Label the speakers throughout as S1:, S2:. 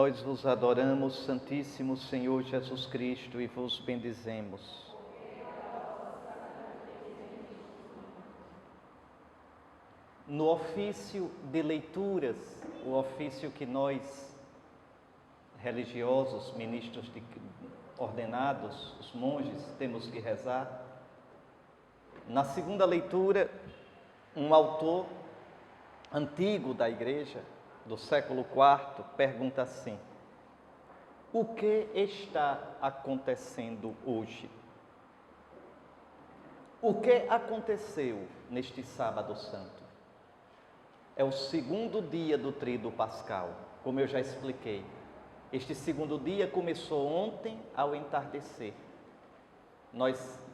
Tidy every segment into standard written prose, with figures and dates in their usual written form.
S1: Nós vos adoramos, Santíssimo Senhor Jesus Cristo, e vos bendizemos. No ofício de leituras, o ofício que nós, religiosos, ministros ordenados, os monges, temos que rezar, na segunda leitura, um autor antigo da Igreja, do século IV, pergunta assim: o que está acontecendo hoje? O que aconteceu neste sábado santo? É o segundo dia do Tríduo Pascal, como eu já expliquei. Este segundo dia começou ontem ao entardecer. Nós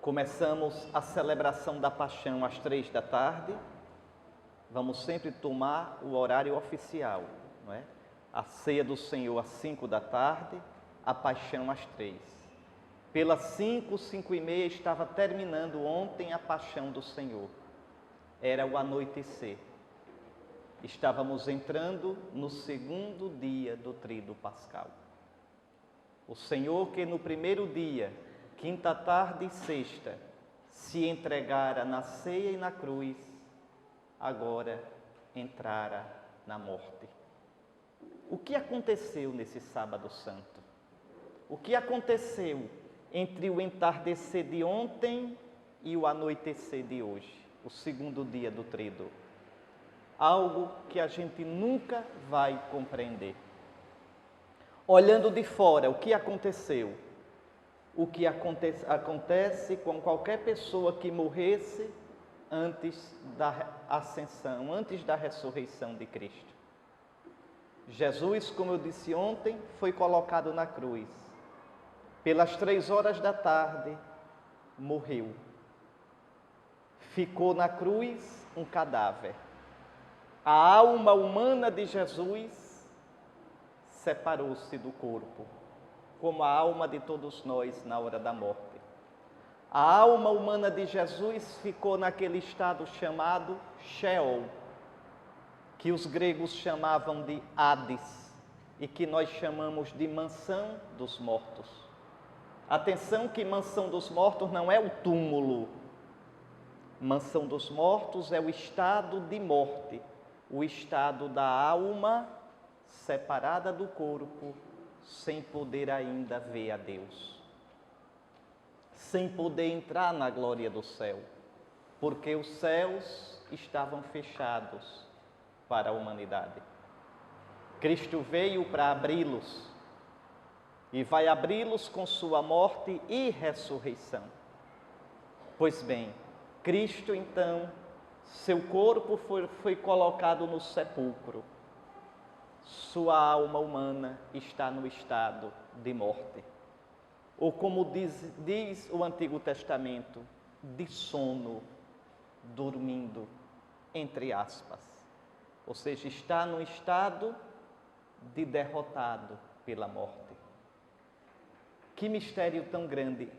S1: começamos a celebração da Paixão às 3 da tarde. Vamos sempre tomar o horário oficial, não é? A ceia do Senhor às 5 da tarde, a Paixão às 3. Pelas 5, 5:30 estava terminando ontem a Paixão do Senhor. Era o anoitecer. Estávamos entrando no segundo dia do Tríduo Pascal. O Senhor que no primeiro dia, quinta tarde e sexta, se entregara na ceia e na cruz, agora entrara na morte. O que aconteceu nesse sábado santo? O que aconteceu entre o entardecer de ontem e o anoitecer de hoje, o segundo dia do Tríduo? Algo que a gente nunca vai compreender. Olhando de fora, o que aconteceu? O que acontece com qualquer pessoa que morresse antes da ascensão, antes da ressurreição de Cristo. Jesus, como eu disse ontem, foi colocado na cruz. Pelas 3 horas da tarde, morreu. Ficou na cruz um cadáver. A alma humana de Jesus separou-se do corpo, como a alma de todos nós na hora da morte. A alma humana de Jesus ficou naquele estado chamado Sheol, que os gregos chamavam de Hades e que nós chamamos de mansão dos mortos. Atenção que mansão dos mortos não é o túmulo. Mansão dos mortos é o estado de morte, o estado da alma separada do corpo, sem poder ainda ver a Deus. Sem poder entrar na glória do céu, porque os céus estavam fechados para a humanidade. Cristo veio para abri-los e vai abri-los com sua morte e ressurreição. Pois bem, Cristo então, seu corpo foi colocado no sepulcro, sua alma humana está no estado de morte. Ou como diz o Antigo Testamento, de sono, dormindo, entre aspas. Ou seja, está no estado de derrotado pela morte. Que mistério tão grande!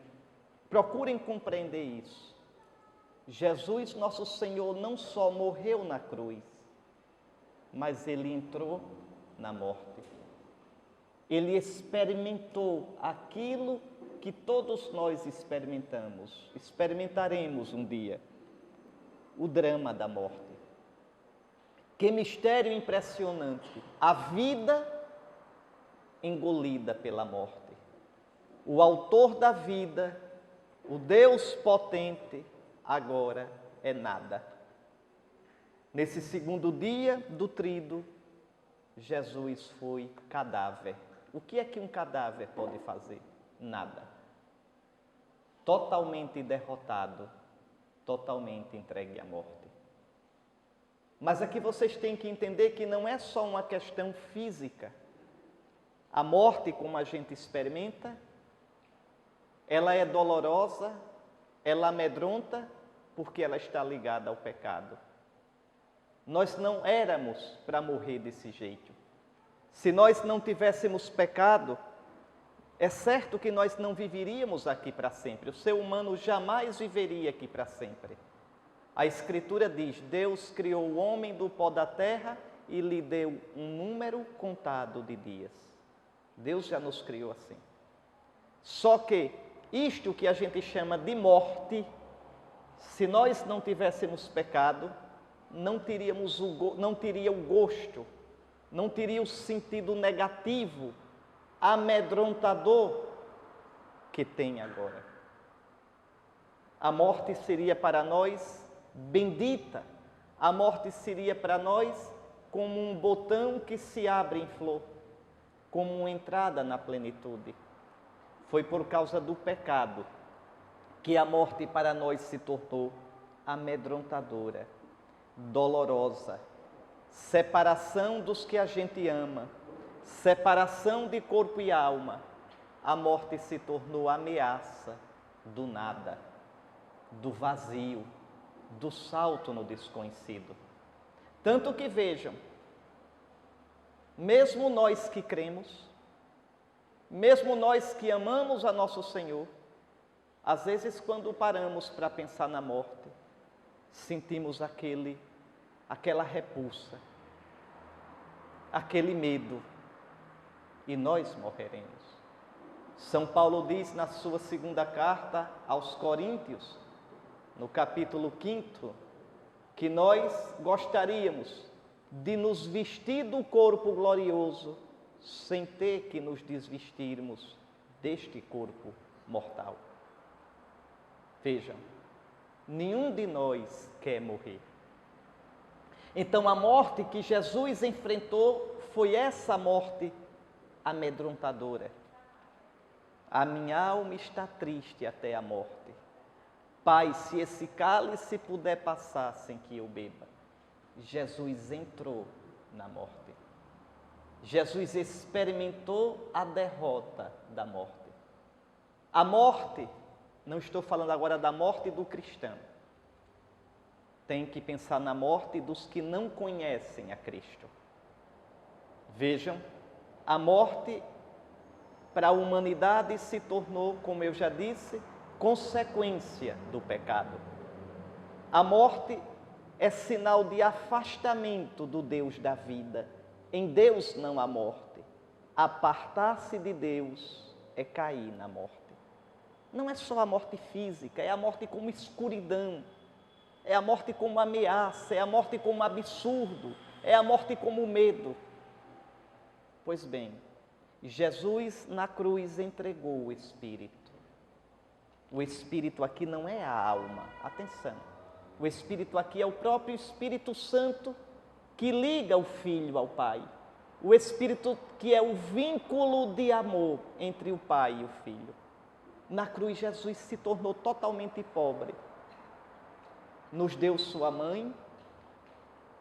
S1: Procurem compreender isso. Jesus, nosso Senhor, não só morreu na cruz, mas Ele entrou na morte. Ele experimentou aquilo que todos nós experimentaremos um dia, o drama da morte. Que mistério impressionante, a vida engolida pela morte. O autor da vida, o Deus potente, agora é nada. Nesse segundo dia do Tríduo, Jesus foi cadáver. O que é que um cadáver pode fazer? Nada. Totalmente derrotado, totalmente entregue à morte. Mas aqui vocês têm que entender que não é só uma questão física. A morte, como a gente experimenta, ela é dolorosa, ela amedronta, porque ela está ligada ao pecado. Nós não éramos para morrer desse jeito. Se nós não tivéssemos pecado, é certo que nós não viveríamos aqui para sempre. O ser humano jamais viveria aqui para sempre. A Escritura diz: Deus criou o homem do pó da terra e lhe deu um número contado de dias. Deus já nos criou assim. Só que isto que a gente chama de morte, se nós não tivéssemos pecado, não teria o gosto, não teria o sentido negativo, amedrontador que tem agora. A morte seria para nós bendita, a morte seria para nós como um botão que se abre em flor, como uma entrada na plenitude. Foi por causa do pecado que a morte para nós se tornou amedrontadora, dolorosa, separação dos que a gente ama, separação de corpo e alma. A morte se tornou ameaça do nada, do vazio, do salto no desconhecido. Tanto que vejam, mesmo nós que cremos, mesmo nós que amamos a nosso Senhor, às vezes quando paramos para pensar na morte, sentimos aquela repulsa, aquele medo, e nós morreremos. São Paulo diz na sua segunda carta aos Coríntios, no capítulo 5, que nós gostaríamos de nos vestir do corpo glorioso, sem ter que nos desvestirmos deste corpo mortal. Vejam, nenhum de nós quer morrer. Então a morte que Jesus enfrentou foi essa morte amedrontadora. A minha alma está triste até a morte. Pai, se esse cálice puder passar sem que eu beba. Jesus entrou na morte. Jesus experimentou a derrota da morte. A morte, não estou falando agora da morte do cristão. Tem que pensar na morte dos que não conhecem a Cristo. Vejam, a morte para a humanidade se tornou, como eu já disse, consequência do pecado. A morte é sinal de afastamento do Deus da vida. Em Deus não há morte. Apartar-se de Deus é cair na morte. Não é só a morte física, é a morte como escuridão, é a morte como ameaça, é a morte como absurdo, é a morte como medo. Pois bem, Jesus na cruz entregou o Espírito. O Espírito aqui não é a alma, atenção. O Espírito aqui é o próprio Espírito Santo que liga o Filho ao Pai. O Espírito que é o vínculo de amor entre o Pai e o Filho. Na cruz, Jesus se tornou totalmente pobre. Nos deu sua mãe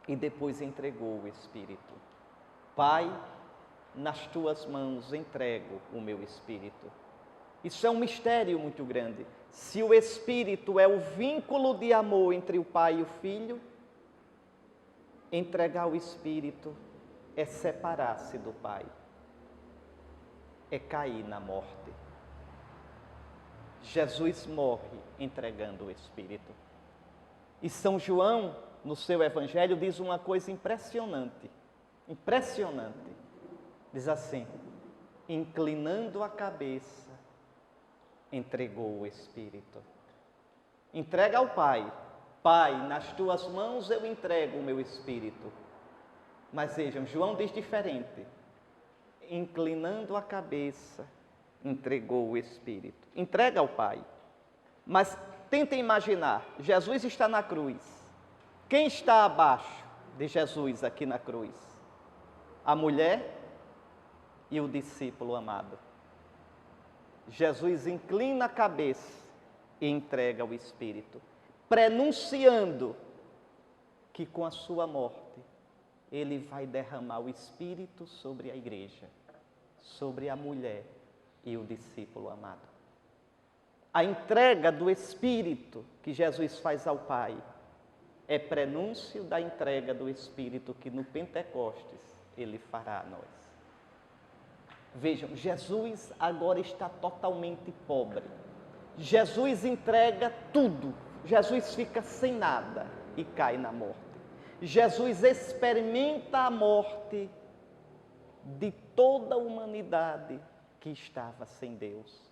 S1: e depois entregou o Espírito. Pai, nas tuas mãos entrego o meu Espírito. Isso é um mistério muito grande. Se o Espírito é o vínculo de amor entre o Pai e o Filho, entregar o Espírito é separar-se do Pai, é cair na morte. Jesus morre entregando o Espírito. E São João, no seu Evangelho, diz uma coisa impressionante. Impressionante. Diz assim: inclinando a cabeça, entregou o Espírito. Entrega ao Pai. Pai, nas tuas mãos eu entrego o meu Espírito. Mas vejam, João diz diferente. Inclinando a cabeça, entregou o Espírito. Entrega ao Pai. Mas tentem imaginar, Jesus está na cruz. Quem está abaixo de Jesus aqui na cruz? A mulher e o discípulo amado. Jesus inclina a cabeça e entrega o Espírito, prenunciando que com a sua morte ele vai derramar o Espírito sobre a igreja, sobre a mulher e o discípulo amado. A entrega do Espírito que Jesus faz ao Pai é prenúncio da entrega do Espírito que no Pentecostes ele fará a nós. Vejam, Jesus agora está totalmente pobre. Jesus entrega tudo. Jesus fica sem nada e cai na morte. Jesus experimenta a morte de toda a humanidade que estava sem Deus.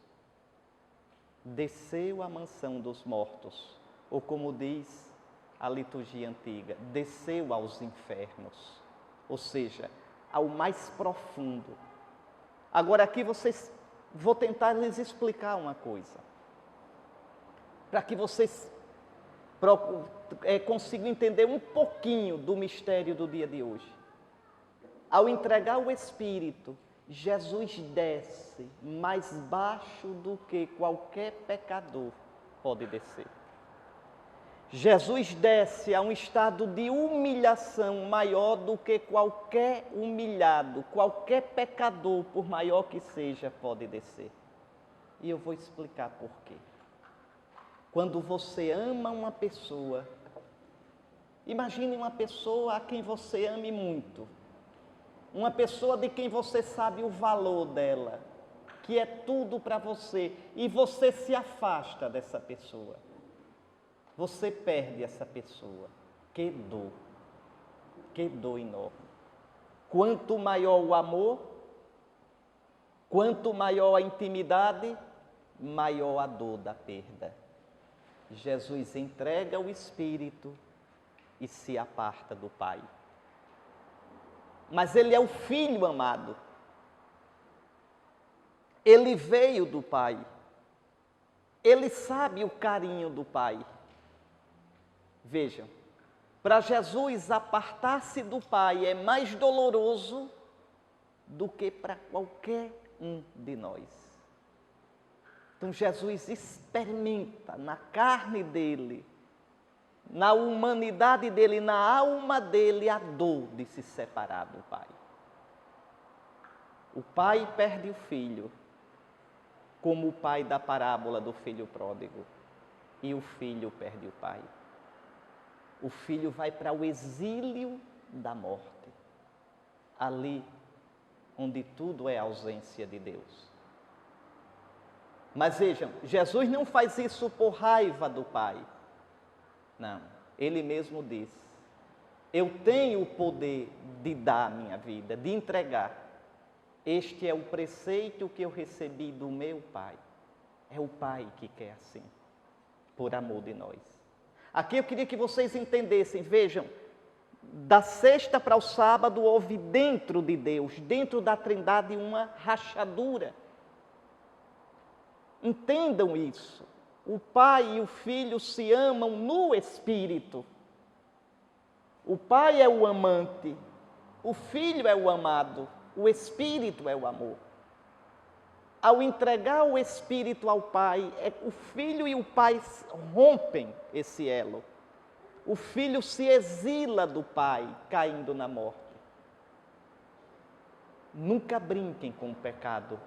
S1: Desceu à mansão dos mortos, ou como diz a liturgia antiga, desceu aos infernos, ou seja, ao mais profundo. Agora aqui vou tentar lhes explicar uma coisa, para que vocês consigam entender um pouquinho do mistério do dia de hoje. Ao entregar o Espírito, Jesus desce mais baixo do que qualquer pecador pode descer. Jesus desce a um estado de humilhação maior do que qualquer humilhado, qualquer pecador, por maior que seja, pode descer. E eu vou explicar por quê. Quando você ama uma pessoa, imagine uma pessoa a quem você ame muito, uma pessoa de quem você sabe o valor dela, que é tudo para você, e você se afasta dessa pessoa. Você perde essa pessoa. Que dor enorme. Quanto maior o amor, quanto maior a intimidade, maior a dor da perda. Jesus entrega o Espírito e se aparta do Pai. Mas Ele é o Filho amado. Ele veio do Pai. Ele sabe o carinho do Pai. Vejam, para Jesus apartar-se do Pai é mais doloroso do que para qualquer um de nós. Então Jesus experimenta na carne dele, na humanidade dele, na alma dele, a dor de se separar do Pai. O pai perde o filho, como o pai da parábola do filho pródigo, e o filho perde o pai. O filho vai para o exílio da morte, ali onde tudo é ausência de Deus. Mas vejam, Jesus não faz isso por raiva do Pai. Não, Ele mesmo diz, eu tenho o poder de dar a minha vida, de entregar. Este é o preceito que eu recebi do meu Pai. É o Pai que quer assim, por amor de nós. Aqui eu queria que vocês entendessem, vejam, da sexta para o sábado houve dentro de Deus, dentro da Trindade, uma rachadura. Entendam isso. O Pai e o Filho se amam no Espírito. O Pai é o amante, o Filho é o amado, o Espírito é o amor. Ao entregar o Espírito ao Pai, o Filho e o Pai rompem esse elo. O Filho se exila do Pai, caindo na morte. Nunca brinquem com o pecado.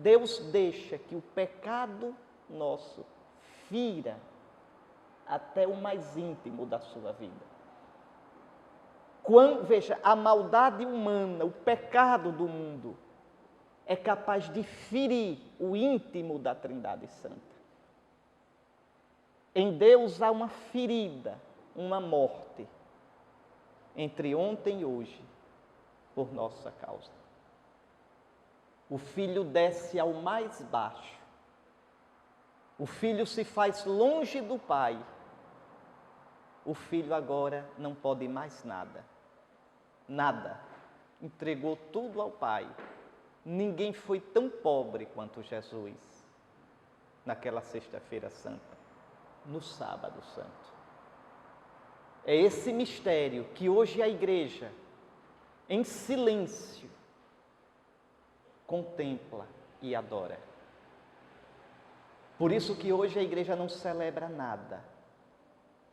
S1: Deus deixa que o pecado nosso fira até o mais íntimo da sua vida. Veja, a maldade humana, o pecado do mundo, é capaz de ferir o íntimo da Trindade Santa. Em Deus há uma ferida, uma morte, entre ontem e hoje, por nossa causa. O Filho desce ao mais baixo. O Filho se faz longe do Pai. O Filho agora não pode mais nada. Nada. Entregou tudo ao Pai. Ninguém foi tão pobre quanto Jesus naquela sexta-feira santa, no sábado santo. É esse mistério que hoje a igreja, em silêncio, contempla e adora. Por isso que hoje a igreja não celebra nada.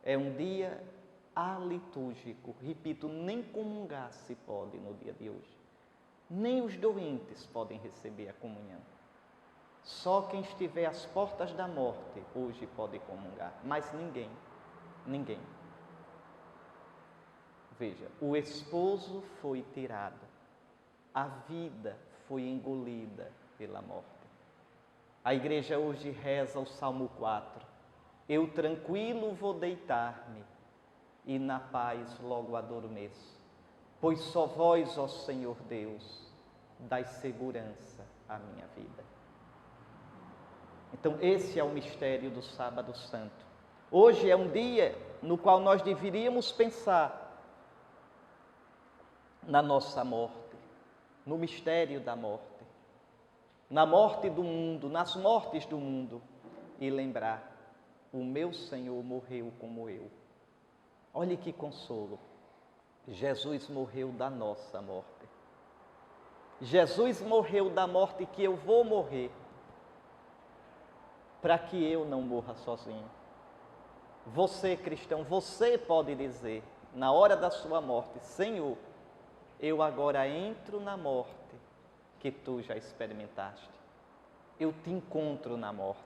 S1: É um dia alitúrgico. Repito, nem comungar se pode no dia de hoje. Nem os doentes podem receber a comunhão. Só quem estiver às portas da morte hoje pode comungar. Mas ninguém. Ninguém. Veja, o esposo foi tirado. A vida foi engolida pela morte. A igreja hoje reza o Salmo 4. Eu tranquilo vou deitar-me, e na paz logo adormeço. Pois só vós, ó Senhor Deus, dai segurança à minha vida. Então, esse é o mistério do Sábado Santo. Hoje é um dia no qual nós deveríamos pensar na nossa morte, no mistério da morte, na morte do mundo, nas mortes do mundo, e lembrar: o meu Senhor morreu como eu. Olhe que consolo! Jesus morreu da nossa morte. Jesus morreu da morte que eu vou morrer, para que eu não morra sozinho. Você, cristão, você pode dizer, na hora da sua morte: Senhor, eu agora entro na morte que tu já experimentaste. Eu te encontro na morte.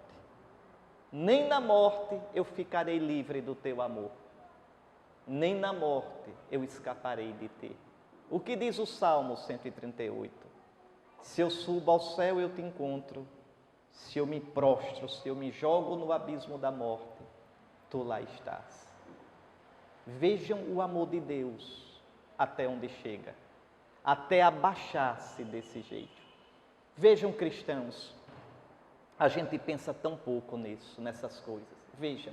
S1: Nem na morte eu ficarei livre do teu amor. Nem na morte eu escaparei de ti. O que diz o Salmo 138? Se eu subo ao céu, eu te encontro. Se eu me prostro, se eu me jogo no abismo da morte, tu lá estás. Vejam o amor de Deus até onde chega, até abaixar-se desse jeito. Vejam, cristãos, a gente pensa tão pouco nisso, nessas coisas. Vejam,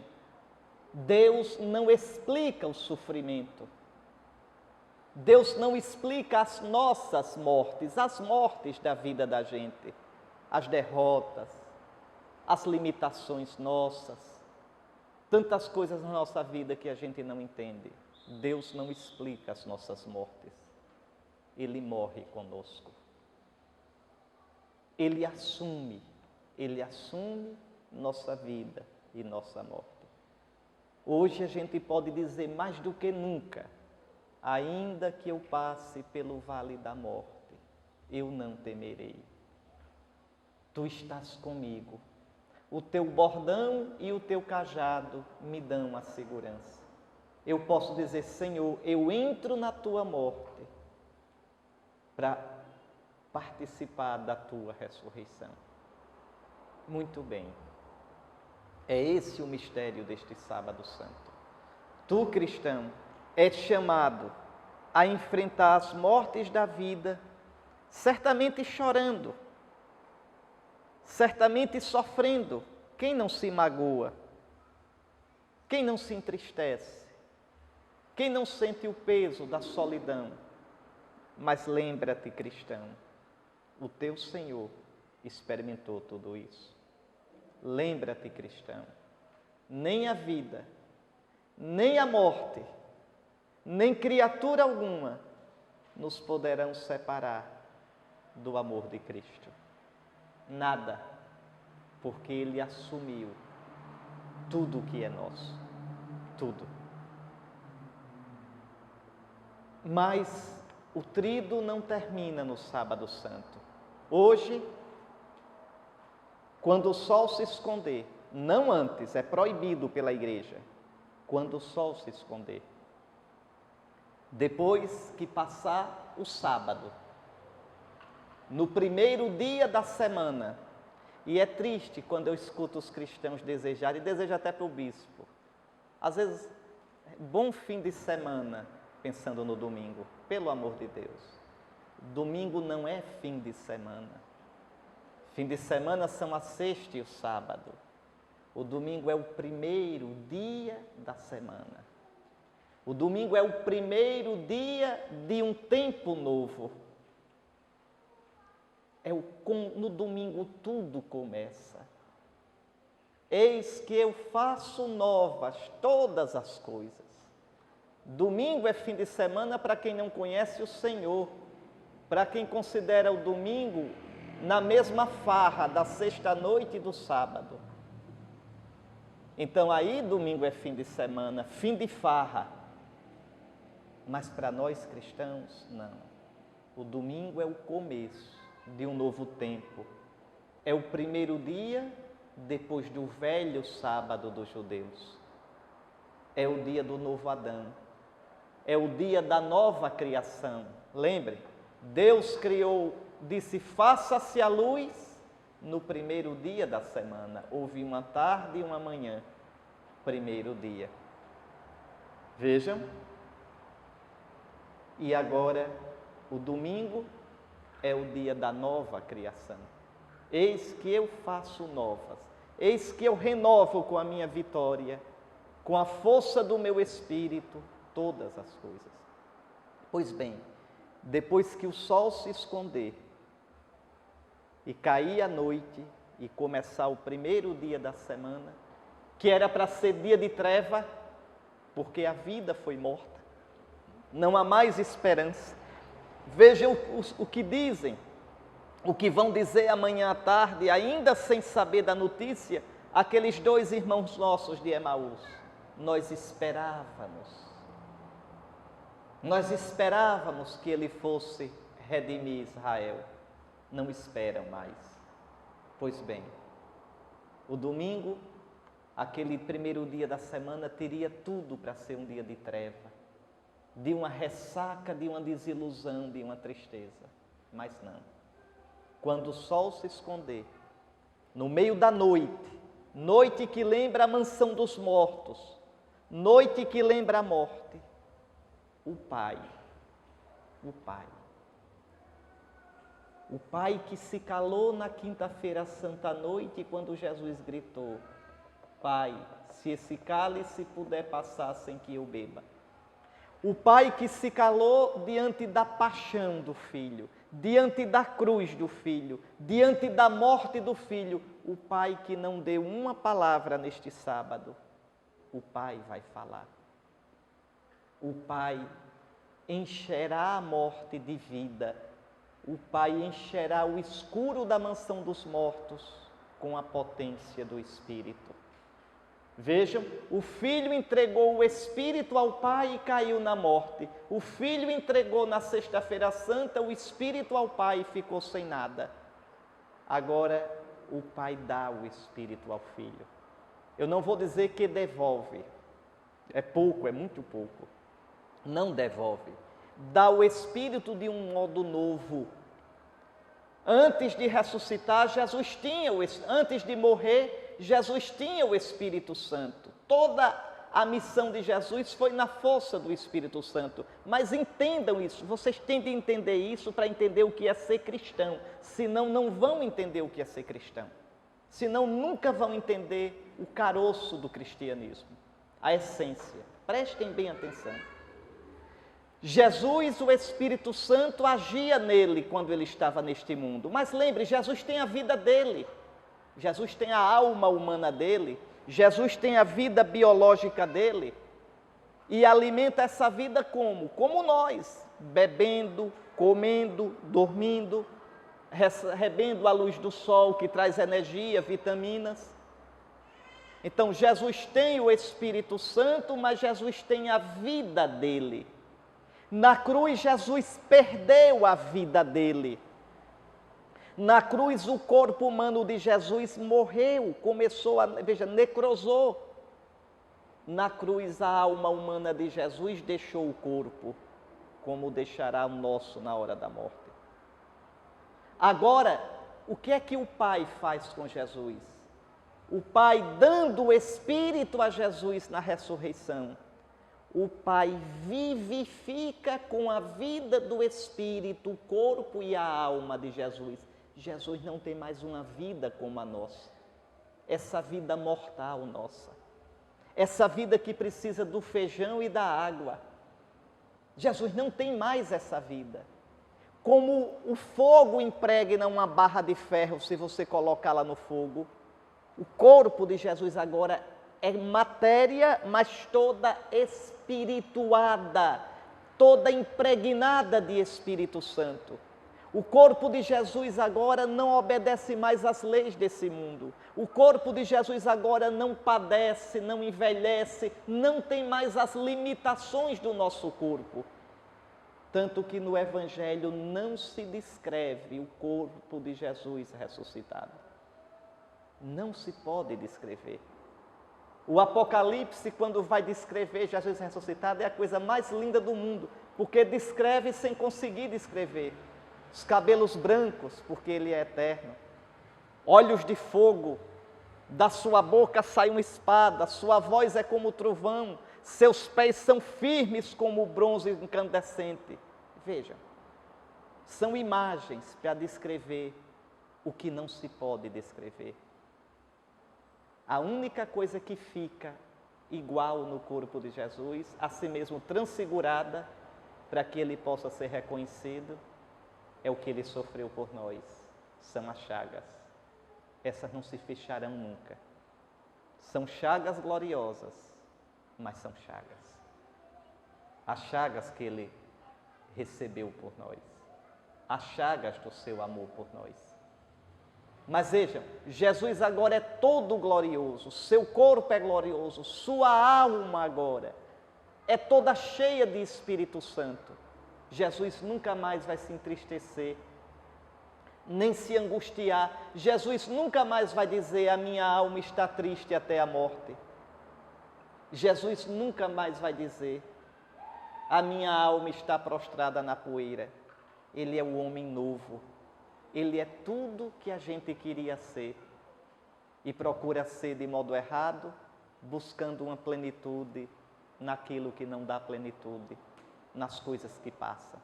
S1: Deus não explica o sofrimento. Deus não explica as nossas mortes, as mortes da vida da gente, as derrotas, as limitações nossas, tantas coisas na nossa vida que a gente não entende. Deus não explica as nossas mortes. Ele morre conosco. Ele assume nossa vida e nossa morte. Hoje a gente pode dizer mais do que nunca: ainda que eu passe pelo vale da morte, eu não temerei. Tu estás comigo. O teu bordão e o teu cajado me dão a segurança. Eu posso dizer: Senhor, eu entro na tua morte para participar da tua ressurreição. Muito bem. É esse o mistério deste Sábado Santo. Tu, cristão, és chamado a enfrentar as mortes da vida, certamente chorando, certamente sofrendo. Quem não se magoa? Quem não se entristece? Quem não sente o peso da solidão? Mas lembra-te, cristão, o teu Senhor experimentou tudo isso. Lembra-te, cristão, nem a vida, nem a morte, nem criatura alguma nos poderão separar do amor de Cristo. Nada, porque Ele assumiu tudo o que é nosso, tudo. Mas o trido não termina no Sábado Santo. Hoje, quando o sol se esconder, não antes, é proibido pela igreja, quando o sol se esconder, depois que passar o sábado, no primeiro dia da semana, e é triste quando eu escuto os cristãos desejarem, e desejo até para o bispo, às vezes, bom fim de semana, pensando no domingo. Pelo amor de Deus, domingo não é fim de semana. Fim de semana são a sexta e o sábado. O domingo é o primeiro dia da semana. O domingo é o primeiro dia de um tempo novo. No domingo tudo começa. Eis que eu faço novas todas as coisas. Domingo é fim de semana para quem não conhece o Senhor, para quem considera o domingo na mesma farra da sexta-noite e do sábado. Então aí domingo é fim de semana, fim de farra. Mas para nós cristãos, não. O domingo é o começo de um novo tempo. É o primeiro dia depois do velho sábado dos judeus. É o dia do novo Adão. É o dia da nova criação. Lembre, Deus criou, disse: faça-se a luz no primeiro dia da semana. Houve uma tarde e uma manhã, primeiro dia. Vejam. E agora, o domingo é o dia da nova criação. Eis que eu faço novas, eis que eu renovo com a minha vitória, com a força do meu espírito, todas as coisas. Pois bem, depois que o sol se esconder e cair a noite e começar o primeiro dia da semana, que era para ser dia de treva, porque a vida foi morta, não há mais esperança. Vejam o que dizem, o que vão dizer amanhã à tarde, ainda sem saber da notícia, aqueles 2 irmãos nossos de Emaús. Nós esperávamos que ele fosse redimir Israel. Não esperam mais. Pois bem, o domingo, aquele primeiro dia da semana, teria tudo para ser um dia de treva, de uma ressaca, de uma desilusão, de uma tristeza. Mas não. Quando o sol se esconder, no meio da noite, noite que lembra a mansão dos mortos, noite que lembra a morte, o Pai que se calou na quinta-feira santa à noite, quando Jesus gritou: Pai, se esse cálice puder passar sem que eu beba. O Pai que se calou diante da paixão do Filho, diante da cruz do Filho, diante da morte do Filho. O Pai que não deu uma palavra neste sábado, o Pai vai falar. O Pai encherá a morte de vida. O Pai encherá o escuro da mansão dos mortos com a potência do Espírito. Vejam, o Filho entregou o Espírito ao Pai e caiu na morte. O Filho entregou na sexta-feira santa o Espírito ao Pai e ficou sem nada. Agora, o Pai dá o Espírito ao Filho. Eu não vou dizer que devolve. É pouco, é muito pouco. Não devolve. Dá o Espírito de um modo novo. Antes de ressuscitar, antes de morrer, Jesus tinha o Espírito Santo. Toda a missão de Jesus foi na força do Espírito Santo. Mas entendam isso, vocês têm de entender isso para entender o que é ser cristão. Senão não vão entender o que é ser cristão. Senão nunca vão entender o caroço do cristianismo, a essência. Prestem bem atenção. Jesus, o Espírito Santo, agia nele quando ele estava neste mundo. Mas lembre, Jesus tem a vida dele. Jesus tem a alma humana dele. Jesus tem a vida biológica dele. E alimenta essa vida como? Como nós, bebendo, comendo, dormindo, recebendo a luz do sol que traz energia, vitaminas. Então Jesus tem o Espírito Santo, mas Jesus tem a vida dele. Na cruz, Jesus perdeu a vida dele. Na cruz, o corpo humano de Jesus morreu, necrosou. Na cruz, a alma humana de Jesus deixou o corpo, como deixará o nosso na hora da morte. Agora, o que é que o Pai faz com Jesus? O Pai, dando o Espírito a Jesus na ressurreição, o Pai vivifica com a vida do Espírito o corpo e a alma de Jesus. Jesus não tem mais uma vida como a nossa. Essa vida mortal nossa. Essa vida que precisa do feijão e da água. Jesus não tem mais essa vida. Como o fogo impregna uma barra de ferro se você colocá-la no fogo, o corpo de Jesus agora é matéria, mas toda espirituada, toda impregnada de Espírito Santo. O corpo de Jesus agora não obedece mais às leis desse mundo. O corpo de Jesus agora não padece, não envelhece, não tem mais as limitações do nosso corpo. Tanto que no Evangelho não se descreve o corpo de Jesus ressuscitado. Não se pode descrever. O Apocalipse, quando vai descrever Jesus ressuscitado, é a coisa mais linda do mundo, porque descreve sem conseguir descrever. Os cabelos brancos, porque ele é eterno. Olhos de fogo, da sua boca sai uma espada, sua voz é como trovão, seus pés são firmes como o bronze incandescente. Veja, são imagens para descrever o que não se pode descrever. A única coisa que fica igual no corpo de Jesus, a si mesmo transfigurada, para que ele possa ser reconhecido, é o que ele sofreu por nós. São as chagas. Essas não se fecharão nunca. São chagas gloriosas, mas são chagas. As chagas que ele recebeu por nós. As chagas do seu amor por nós. Mas vejam, Jesus agora é todo glorioso, seu corpo é glorioso, sua alma agora é toda cheia de Espírito Santo. Jesus nunca mais vai se entristecer, nem se angustiar. Jesus nunca mais vai dizer: a minha alma está triste até a morte. Jesus nunca mais vai dizer: a minha alma está prostrada na poeira. Ele é o homem novo. Ele é tudo que a gente queria ser e procura ser de modo errado, buscando uma plenitude naquilo que não dá plenitude, nas coisas que passam.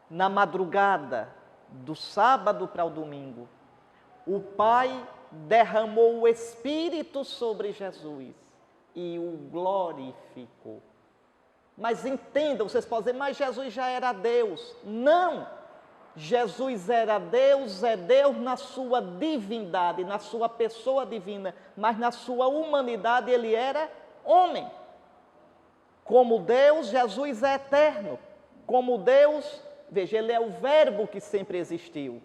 S1: Na madrugada do sábado para o domingo, o Pai derramou o Espírito sobre Jesus e o glorificou. Mas entendam, vocês podem dizer: mas Jesus já era Deus. Não! Jesus era Deus, é Deus na sua divindade, na sua pessoa divina, mas na sua humanidade ele era homem. Como Deus, Jesus é eterno. Como Deus, veja, ele é o verbo que sempre existiu.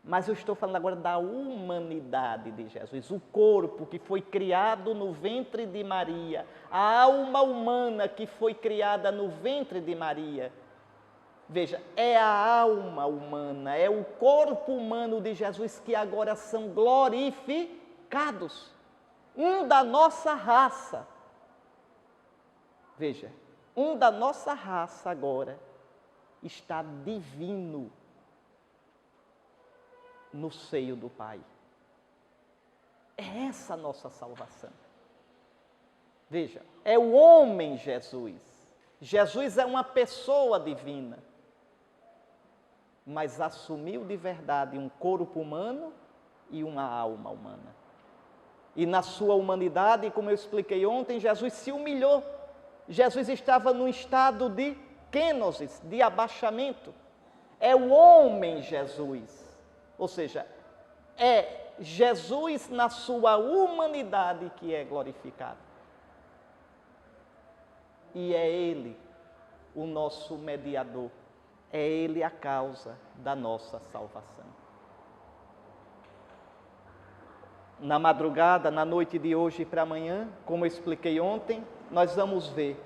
S1: Mas eu estou falando agora da humanidade de Jesus, o corpo que foi criado no ventre de Maria, a alma humana que foi criada no ventre de Maria. Veja, é a alma humana, é o corpo humano de Jesus que agora são glorificados. Um da nossa raça. Veja, um da nossa raça agora está divino no seio do Pai. É essa a nossa salvação. Veja, é o homem Jesus. Jesus é uma pessoa divina, mas assumiu de verdade um corpo humano e uma alma humana. E na sua humanidade, como eu expliquei ontem, Jesus se humilhou. Jesus estava num estado de kenosis, de abaixamento. É o homem Jesus, ou seja, é Jesus na sua humanidade que é glorificado. E é Ele o nosso mediador. É Ele a causa da nossa salvação. Na madrugada, na noite de hoje para amanhã, como eu expliquei ontem, nós vamos ver,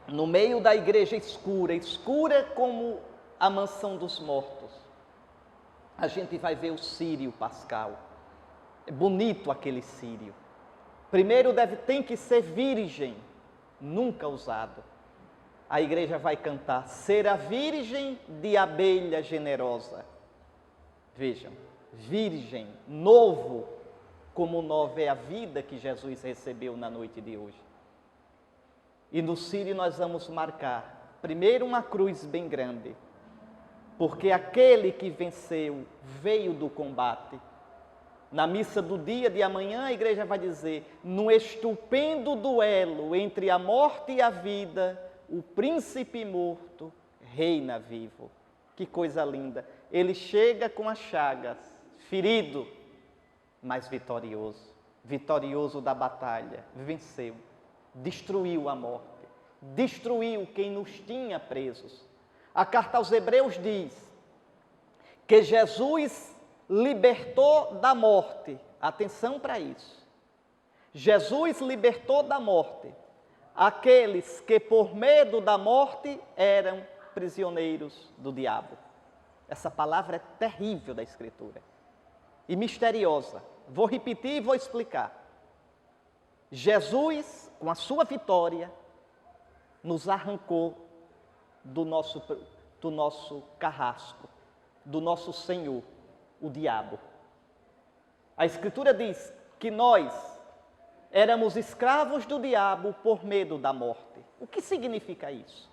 S1: no meio da igreja escura, escura como a mansão dos mortos, a gente vai ver o círio pascal. É bonito aquele círio. Primeiro tem que ser virgem, nunca usado. A igreja vai cantar: ser a virgem de abelha generosa. Vejam, virgem, novo, como nova é a vida que Jesus recebeu na noite de hoje. E no círio nós vamos marcar, primeiro, uma cruz bem grande, porque aquele que venceu veio do combate. Na missa do dia de amanhã, a igreja vai dizer: no estupendo duelo entre a morte e a vida, o príncipe morto reina vivo. Que coisa linda! Ele chega com as chagas, ferido, mas vitorioso. Vitorioso da batalha, venceu, destruiu a morte, destruiu quem nos tinha presos. A carta aos Hebreus diz que Jesus libertou da morte. Atenção para isso. Jesus libertou da morte aqueles que por medo da morte eram prisioneiros do diabo. Essa palavra é terrível da Escritura e misteriosa. Vou repetir e vou explicar. Jesus, com a sua vitória, nos arrancou do nosso carrasco, do nosso senhor, o diabo. A Escritura diz que nós Éramos escravos do diabo por medo da morte. O que significa isso?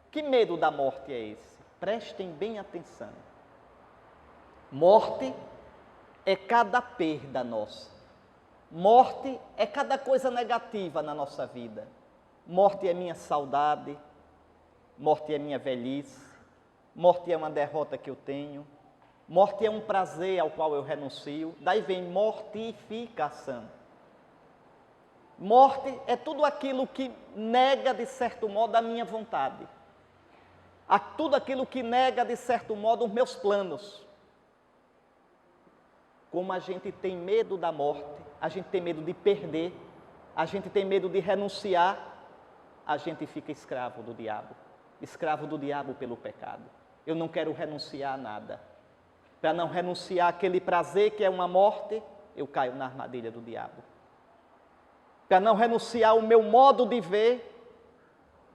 S1: Que medo da morte é esse? Prestem bem atenção. Morte é cada perda nossa. Morte é cada coisa negativa na nossa vida. Morte é minha saudade, morte é minha velhice, morte é uma derrota que eu tenho, morte é um prazer ao qual eu renuncio. Daí vem mortificação. Morte é tudo aquilo que nega, de certo modo, a minha vontade. Tudo aquilo que nega, de certo modo, os meus planos. Como a gente tem medo da morte, a gente tem medo de perder, a gente tem medo de renunciar, a gente fica escravo do diabo pelo pecado. Eu não quero renunciar a nada. Para não renunciar àquele prazer que é uma morte, eu caio na armadilha do diabo. Para não renunciar ao meu modo de ver,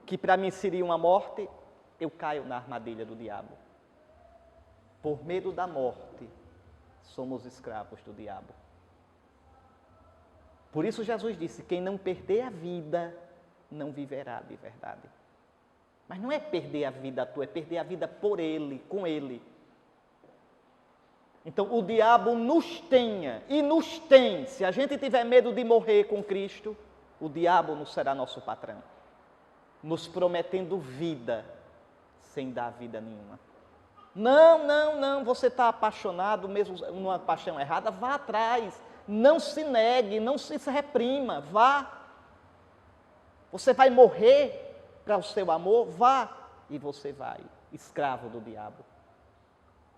S1: que para mim seria uma morte, eu caio na armadilha do diabo. Por medo da morte, somos escravos do diabo. Por isso Jesus disse, quem não perder a vida, não viverá de verdade. Mas não é perder a vida tua, é perder a vida por Ele, com Ele. Então o diabo nos tenha e nos tem. Se a gente tiver medo de morrer com Cristo, o diabo não será nosso patrão, nos prometendo vida, sem dar vida nenhuma. Não, você está apaixonado, mesmo numa paixão errada, vá atrás, não se negue, não se reprima, vá. Você vai morrer para o seu amor, vá, e você vai, escravo do diabo.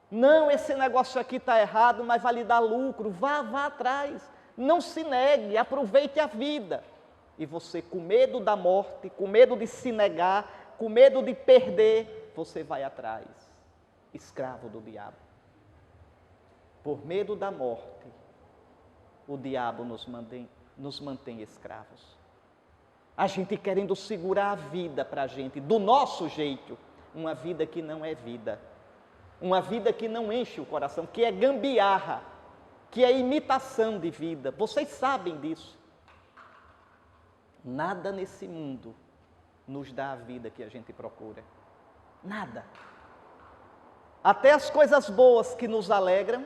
S1: Não, esse negócio aqui está errado, mas vai lhe dar lucro, vá atrás, não se negue, aproveite a vida. E você, com medo da morte, com medo de se negar, com medo de perder, você vai atrás, escravo do diabo. Por medo da morte, o diabo nos mantém escravos. A gente querendo segurar a vida para a gente, do nosso jeito, uma vida que não é vida, uma vida que não enche o coração, que é gambiarra, que é imitação de vida. Vocês sabem disso. Nada nesse mundo nos dá a vida que a gente procura. Nada. Até as coisas boas que nos alegram,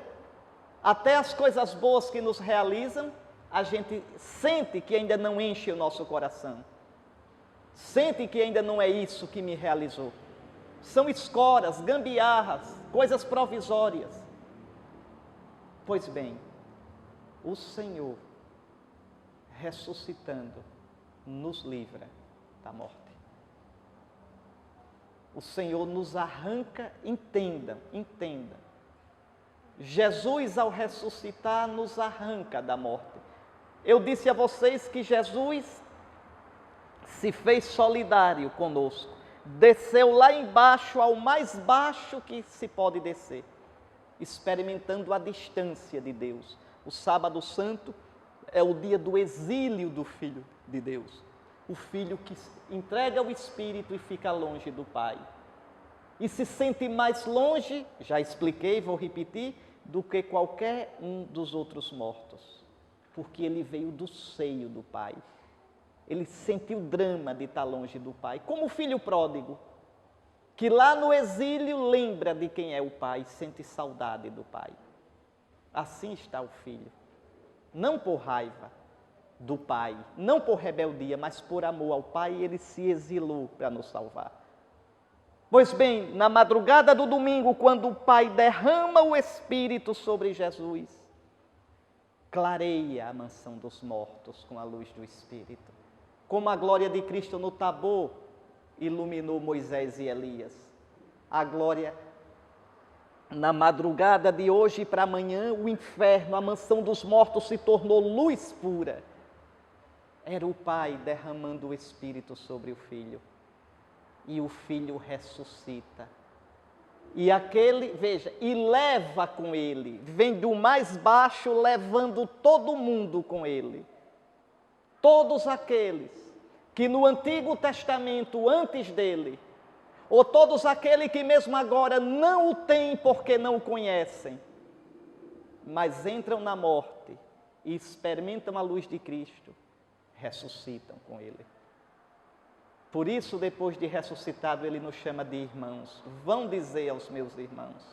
S1: até as coisas boas que nos realizam, a gente sente que ainda não enche o nosso coração. Sente que ainda não é isso que me realizou. São escoras, gambiarras, coisas provisórias. Pois bem, o Senhor, ressuscitando, nos livra da morte. O Senhor nos arranca, entenda. Jesus, ao ressuscitar, nos arranca da morte. Eu disse a vocês que Jesus se fez solidário conosco, desceu lá embaixo, ao mais baixo que se pode descer, experimentando a distância de Deus. O sábado santo é o dia do exílio do Filho de Deus, o Filho que entrega o Espírito e fica longe do Pai. E se sente mais longe, já expliquei, vou repetir, do que qualquer um dos outros mortos, porque ele veio do seio do Pai. Ele sentiu o drama de estar longe do Pai, como o filho pródigo, que lá no exílio lembra de quem é o Pai, sente saudade do Pai. Assim está o Filho, não por raiva do Pai, não por rebeldia, mas por amor ao Pai, ele se exilou para nos salvar. Pois bem, na madrugada do domingo, quando o Pai derrama o Espírito sobre Jesus, clareia a mansão dos mortos com a luz do Espírito. Como a glória de Cristo no Tabor iluminou Moisés e Elias. A glória, na madrugada de hoje para amanhã, o inferno, a mansão dos mortos se tornou luz pura. Era o Pai derramando o Espírito sobre o Filho. E o Filho ressuscita. E aquele, veja, e leva com ele, vem do mais baixo levando todo mundo com ele. Todos aqueles que no Antigo Testamento, antes dele, ou todos aqueles que mesmo agora não o têm porque não o conhecem, mas entram na morte, e experimentam a luz de Cristo, ressuscitam com Ele. Por isso, depois de ressuscitado, Ele nos chama de irmãos. Vão dizer aos meus irmãos.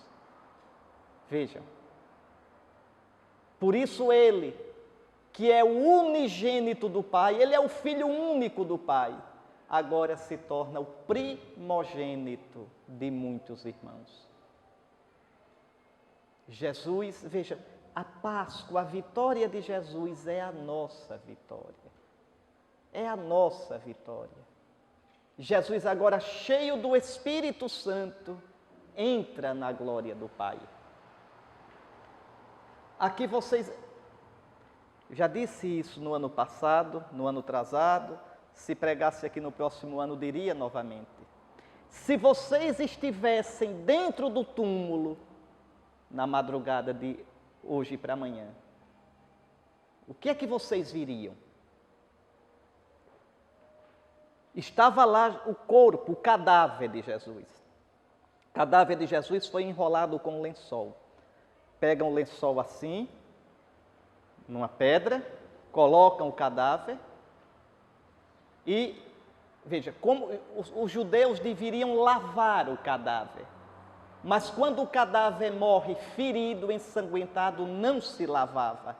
S1: Vejam. Por isso Ele, que é o unigênito do Pai, Ele é o Filho único do Pai, agora se torna o primogênito de muitos irmãos. Jesus, veja, a Páscoa, a vitória de Jesus é a nossa vitória. É a nossa vitória. Jesus agora, cheio do Espírito Santo, entra na glória do Pai. Aqui vocês... Já disse isso no ano passado, no ano atrasado. Se pregasse aqui no próximo ano, diria novamente. Se vocês estivessem dentro do túmulo, na madrugada de hoje para amanhã, o que é que vocês viriam? Estava lá o corpo, o cadáver de Jesus. O cadáver de Jesus foi enrolado com um lençol. Pegam o lençol assim, numa pedra, colocam o cadáver e, veja, como os judeus deveriam lavar o cadáver, mas quando o cadáver morre ferido, ensanguentado, não se lavava,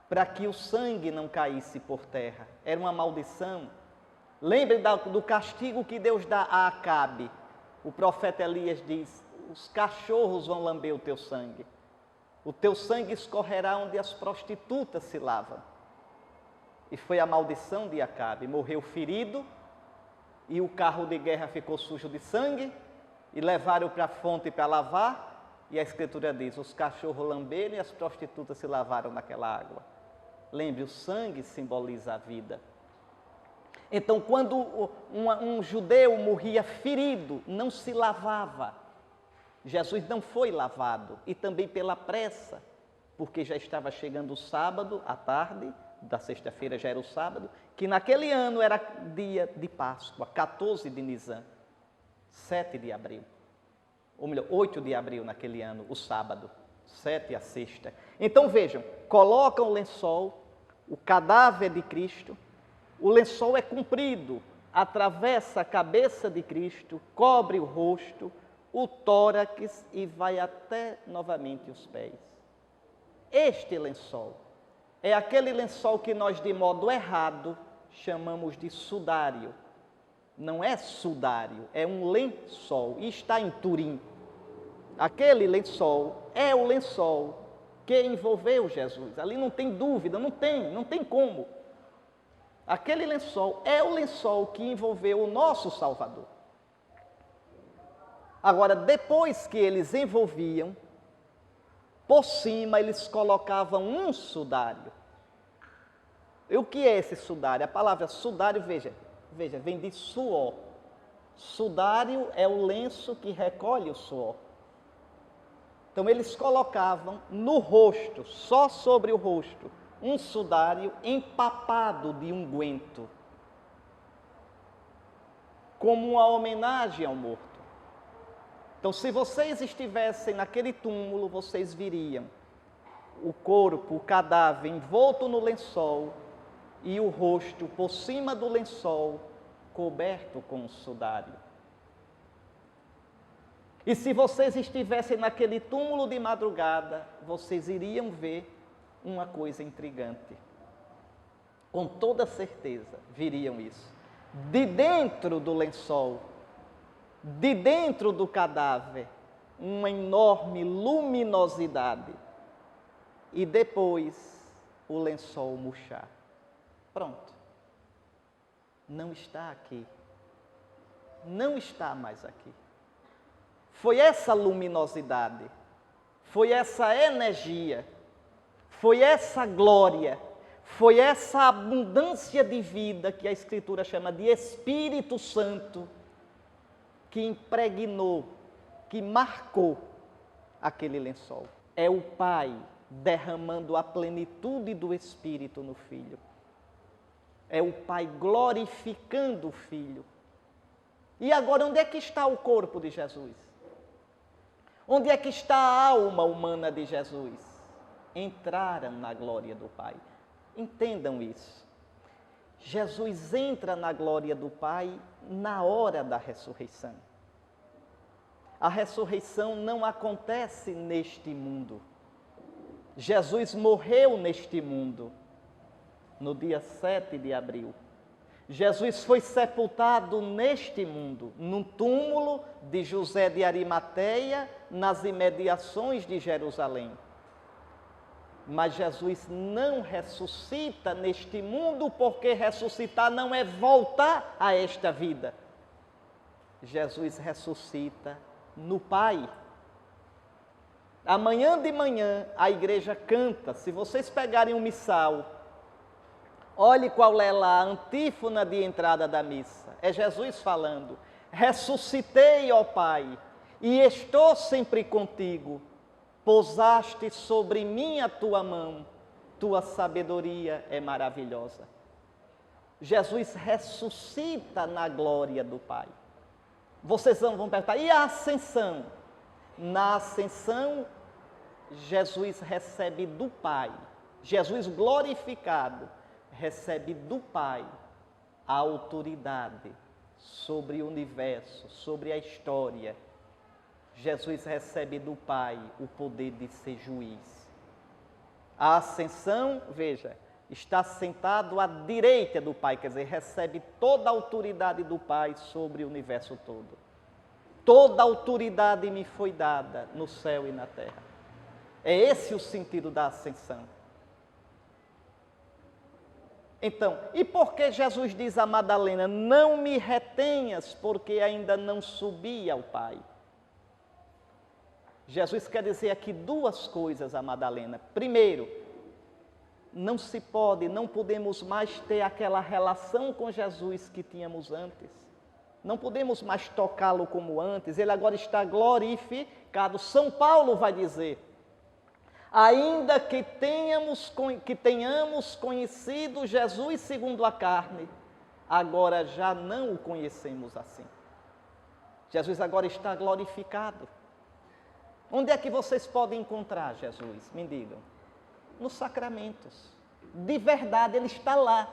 S1: para que o sangue não caísse por terra. Era uma maldição. Lembre do castigo que Deus dá a Acabe. O profeta Elias diz: os cachorros vão lamber o teu sangue. O teu sangue escorrerá onde as prostitutas se lavam. E foi a maldição de Acabe. Morreu ferido e o carro de guerra ficou sujo de sangue e levaram para a fonte para lavar. E a Escritura diz: os cachorros lamberam e as prostitutas se lavaram naquela água. Lembre, o sangue simboliza a vida. Então, quando um judeu morria ferido, não se lavava. Jesus não foi lavado, e também pela pressa, porque já estava chegando o sábado, à tarde, da sexta-feira já era o sábado, que naquele ano era dia de Páscoa, 14 de Nisan, 7 de abril. Ou melhor, 8 de abril naquele ano, o sábado, 7 a sexta. Então vejam, colocam o lençol, o cadáver de Cristo, o lençol é comprido, atravessa a cabeça de Cristo, cobre o rosto, o tórax e vai até novamente os pés. Este lençol é aquele lençol que nós, de modo errado, chamamos de sudário. Não é sudário, é um lençol e está em Turim. Aquele lençol é o lençol que envolveu Jesus. Ali não tem dúvida, não tem como. Aquele lençol é o lençol que envolveu o nosso Salvador. Agora, depois que eles envolviam, por cima eles colocavam um sudário. E o que é esse sudário? A palavra sudário, veja, vem de suor. Sudário é o lenço que recolhe o suor. Então, eles colocavam no rosto, só sobre o rosto, um sudário empapado de unguento, como uma homenagem ao morto. Então, se vocês estivessem naquele túmulo, vocês viriam o corpo, o cadáver envolto no lençol e o rosto por cima do lençol, coberto com um sudário. E se vocês estivessem naquele túmulo de madrugada, vocês iriam ver uma coisa intrigante. Com toda certeza, viriam isso. De dentro do lençol, de dentro do cadáver, uma enorme luminosidade. E depois, o lençol murchar. Pronto. Não está aqui. Não está mais aqui. Foi essa luminosidade, foi essa energia, foi essa glória, foi essa abundância de vida que a Escritura chama de Espírito Santo, que impregnou, que marcou aquele lençol. É o Pai derramando a plenitude do Espírito no Filho. É o Pai glorificando o Filho. E agora, onde é que está o corpo de Jesus? Onde é que está a alma humana de Jesus? entraram na glória do Pai. Entendam isso. Jesus entra na glória do Pai na hora da ressurreição. A ressurreição não acontece neste mundo. Jesus morreu neste mundo no dia 7 de abril. Jesus foi sepultado neste mundo, num túmulo de José de Arimateia, nas imediações de Jerusalém. Mas Jesus não ressuscita neste mundo, porque ressuscitar não é voltar a esta vida. Jesus ressuscita no Pai. Amanhã de manhã a igreja canta, se vocês pegarem um missal, olhe qual é lá a antífona de entrada da missa. É Jesus falando: ressuscitei, ó Pai, e estou sempre contigo. Pousaste sobre mim a tua mão, tua sabedoria é maravilhosa. Jesus ressuscita na glória do Pai. Vocês vão perguntar, e a ascensão? Na ascensão, Jesus recebe do Pai, Jesus glorificado, recebe do Pai a autoridade sobre o universo, sobre a história. Jesus recebe do Pai o poder de ser juiz. A ascensão, veja, está sentado à direita do Pai, quer dizer, recebe toda a autoridade do Pai sobre o universo todo. Toda a autoridade me foi dada no céu e na terra. É esse o sentido da ascensão. Então, e por que Jesus diz a Madalena, não me retenhas, porque ainda não subi ao Pai? Jesus quer dizer aqui duas coisas a Madalena. Primeiro, não podemos mais ter aquela relação com Jesus que tínhamos antes. Não podemos mais tocá-lo como antes, ele agora está glorificado. São Paulo vai dizer, ainda que tenhamos conhecido Jesus segundo a carne, agora já não o conhecemos assim. Jesus agora está glorificado. Onde é que vocês podem encontrar Jesus? Me digam. Nos sacramentos. De verdade, ele está lá.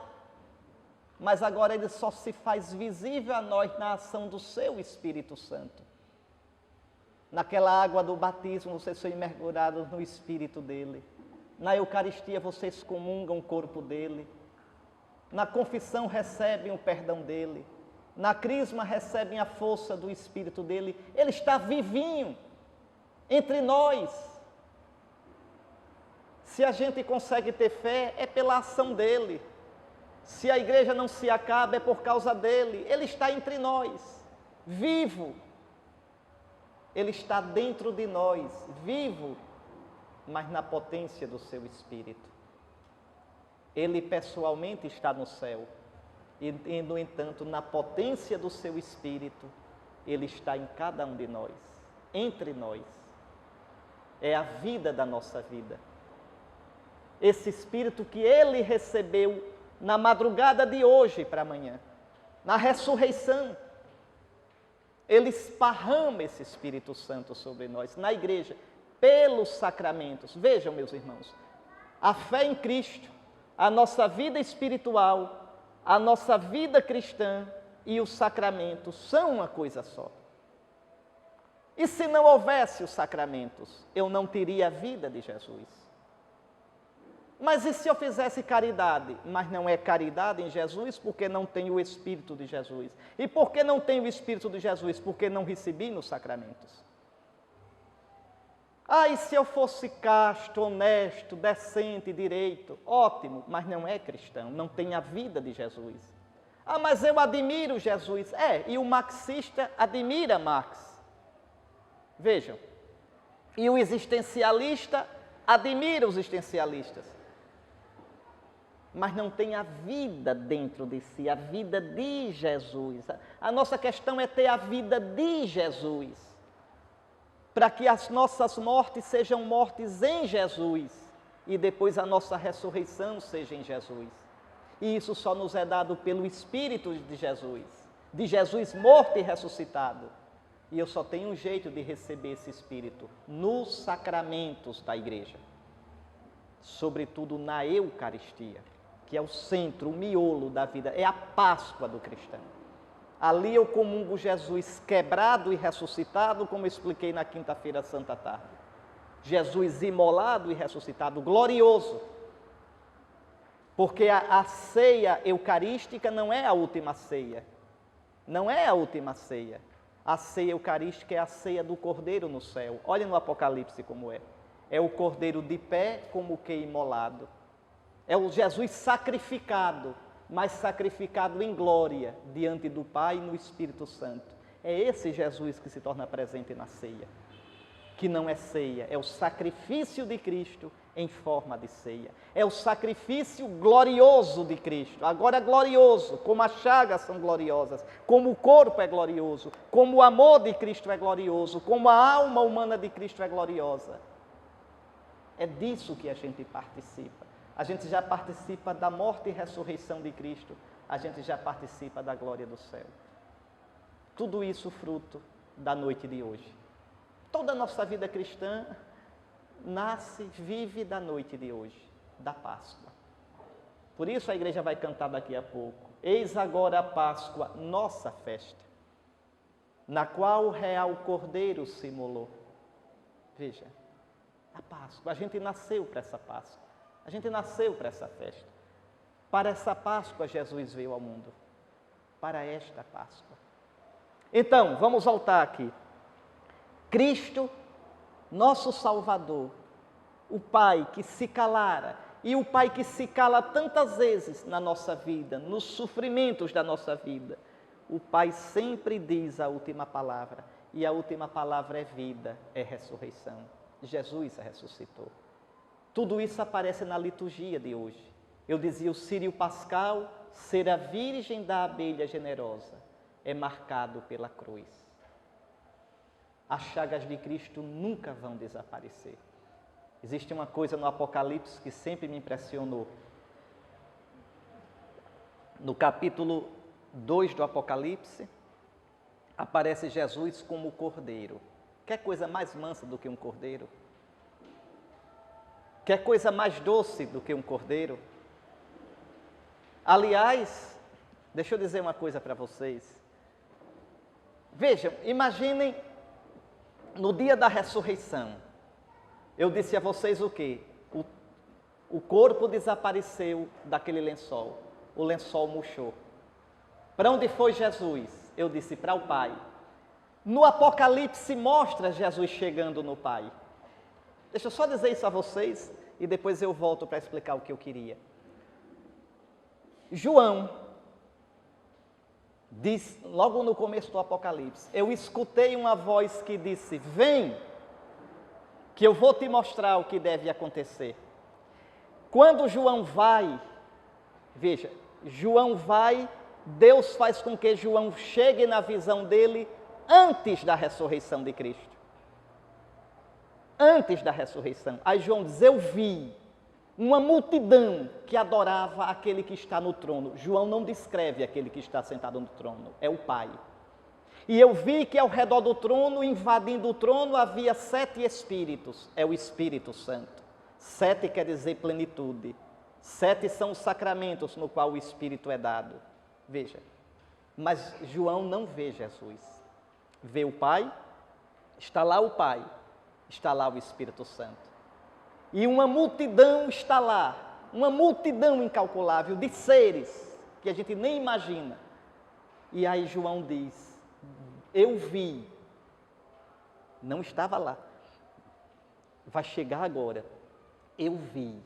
S1: Mas agora ele só se faz visível a nós na ação do seu Espírito Santo. Naquela água do batismo, vocês são mergulhados no Espírito dele. Na Eucaristia, vocês comungam o corpo dele. Na confissão, recebem o perdão dele. Na crisma, recebem a força do Espírito dele. Ele está vivinho entre nós. Se a gente consegue ter fé, é pela ação dele. Se a igreja não se acaba, é por causa dele. Ele está entre nós, vivo. Ele está dentro de nós, vivo, mas na potência do seu Espírito. Ele pessoalmente está no céu. E, no entanto, na potência do seu Espírito, ele está em cada um de nós, entre nós. É a vida da nossa vida. Esse Espírito que ele recebeu na madrugada de hoje para amanhã, na ressurreição, ele esparrama esse Espírito Santo sobre nós, na igreja, pelos sacramentos. Vejam, meus irmãos, a fé em Cristo, a nossa vida espiritual, a nossa vida cristã e os sacramentos são uma coisa só. E se não houvesse os sacramentos, eu não teria a vida de Jesus. Mas e se eu fizesse caridade? Mas não é caridade em Jesus, porque não tenho o Espírito de Jesus. E por que não tenho o Espírito de Jesus? Porque não recebi nos sacramentos. Ah, e se eu fosse casto, honesto, decente, direito? Ótimo, mas não é cristão, não tem a vida de Jesus. Ah, mas eu admiro Jesus. E o marxista admira Marx. Vejam, e o existencialista admira os existencialistas, mas não tem a vida dentro de si, a vida de Jesus. A nossa questão é ter a vida de Jesus, para que as nossas mortes sejam mortes em Jesus, e depois a nossa ressurreição seja em Jesus. E isso só nos é dado pelo Espírito de Jesus morto e ressuscitado. E eu só tenho um jeito de receber esse Espírito, nos sacramentos da igreja. sobretudo na Eucaristia, que é o centro, o miolo da vida, é a Páscoa do cristão. Ali eu comungo Jesus quebrado e ressuscitado, como eu expliquei na quinta-feira santa tarde. Jesus imolado e ressuscitado, glorioso. Porque a ceia eucarística não é a última ceia. Não é a última ceia. A ceia eucarística é a ceia do Cordeiro no céu. Olha no Apocalipse como é. É o Cordeiro de pé como que imolado. É o Jesus sacrificado, mas sacrificado em glória diante do Pai e no Espírito Santo. É esse Jesus que se torna presente na ceia. Que não é ceia, é o sacrifício de Cristo em forma de ceia. É o sacrifício glorioso de Cristo. Agora glorioso, como as chagas são gloriosas, como o corpo é glorioso, como o amor de Cristo é glorioso, como a alma humana de Cristo é gloriosa. É disso que a gente participa. A gente já participa da morte e ressurreição de Cristo. A gente já participa da glória do céu. Tudo isso fruto da noite de hoje. Toda a nossa vida cristã nasce, vive da noite de hoje, da Páscoa. Por isso a igreja vai cantar daqui a pouco. Eis agora a Páscoa, nossa festa, na qual o real Cordeiro se imolou. Veja, a Páscoa, a gente nasceu para essa Páscoa. A gente nasceu para essa festa. Para essa Páscoa Jesus veio ao mundo. Para esta Páscoa. Então, vamos voltar aqui. Cristo, nosso Salvador, o Pai que se calara, e o Pai que se cala tantas vezes na nossa vida, nos sofrimentos da nossa vida. O Pai sempre diz a última palavra, e a última palavra é vida, é ressurreição. Jesus ressuscitou. Tudo isso aparece na liturgia de hoje. Eu dizia, o Círio Pascal, ser a virgem da abelha generosa, é marcado pela cruz. As chagas de Cristo nunca vão desaparecer. Existe uma coisa no Apocalipse que sempre me impressionou. No capítulo 2 do Apocalipse, aparece Jesus como cordeiro. Quer coisa mais mansa do que um cordeiro? Quer coisa mais doce do que um cordeiro? Aliás, deixa eu dizer uma coisa para vocês. Vejam, imaginem no dia da ressurreição. Eu disse a vocês o quê? O corpo desapareceu daquele lençol. O lençol murchou. Para onde foi Jesus? Eu disse, para o Pai. No Apocalipse mostra Jesus chegando no Pai. Deixa eu só dizer isso a vocês e depois eu volto para explicar o que eu queria. João diz, logo no começo do Apocalipse, eu escutei uma voz que disse, vem, que eu vou te mostrar o que deve acontecer. Quando João vai, veja, João vai, Deus faz com que João chegue na visão dele antes da ressurreição de Cristo. Antes da ressurreição. Aí João diz, eu vi uma multidão que adorava aquele que está no trono. João não descreve aquele que está sentado no trono, é o Pai. E eu vi que ao redor do trono, invadindo o trono, havia 7 espíritos, é o Espírito Santo. 7 quer dizer plenitude. 7 são os sacramentos no qual o Espírito é dado. Veja, mas João não vê Jesus. Vê o Pai, está lá o Pai, está lá o Espírito Santo. E uma multidão está lá, uma multidão incalculável de seres que a gente nem imagina. E aí João diz, eu vi, não estava lá, vai chegar agora, eu vi,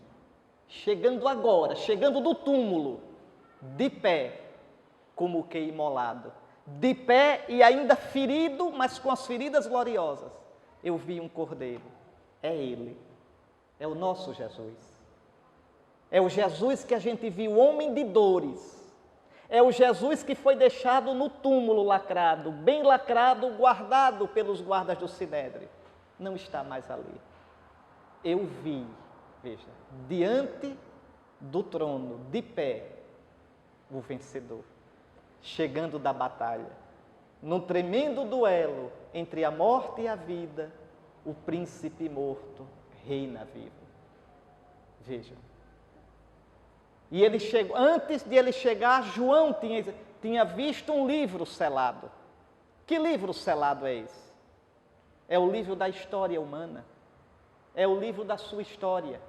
S1: chegando agora, chegando do túmulo, de pé, como que imolado, de pé e ainda ferido, mas com as feridas gloriosas, eu vi um cordeiro, é ele. É o nosso Jesus. É o Jesus que a gente viu, homem de dores. É o Jesus que foi deixado no túmulo lacrado, bem lacrado, guardado pelos guardas do Sinédrio. Não está mais ali. Eu vi, veja, diante do trono, de pé, o vencedor, chegando da batalha. Num tremendo duelo entre a morte e a vida, o príncipe morto reina vivo. Vejam. E ele chegou, antes de ele chegar, João tinha visto um livro selado. Que livro selado é esse? É o livro da história humana. É o livro da sua história.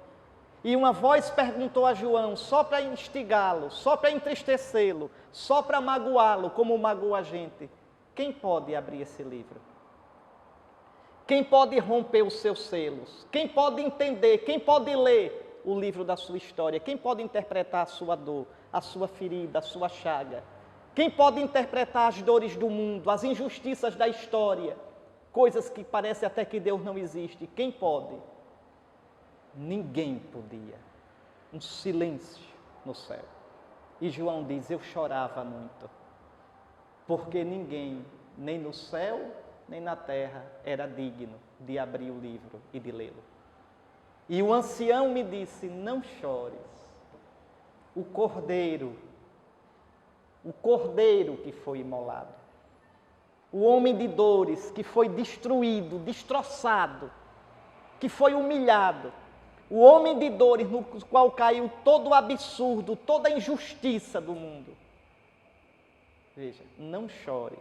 S1: E uma voz perguntou a João, só para instigá-lo, só para entristecê-lo, só para magoá-lo, como magoa a gente. Quem pode abrir esse livro? Quem pode romper os seus selos? Quem pode entender? Quem pode ler o livro da sua história? Quem pode interpretar a sua dor, a sua ferida, a sua chaga? Quem pode interpretar as dores do mundo, as injustiças da história? Coisas que parece até que Deus não existe. Quem pode? Ninguém podia. Um silêncio no céu. E João diz, eu chorava muito, porque ninguém, nem no céu, nem na terra, era digno de abrir o livro e de lê-lo. E o ancião me disse, não chores. O cordeiro que foi imolado, o homem de dores que foi destruído, destroçado, que foi humilhado, o homem de dores no qual caiu todo o absurdo, toda a injustiça do mundo. Veja, não chores.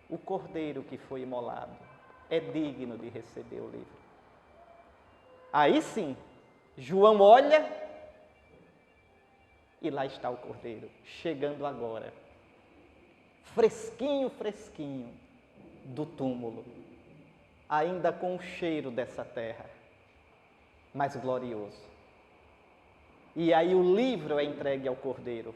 S1: O cordeiro que foi imolado é digno de receber o livro. Aí sim, João olha e lá está o cordeiro, chegando agora, fresquinho, fresquinho, do túmulo, ainda com o cheiro dessa terra, mas glorioso. E aí o livro é entregue ao cordeiro.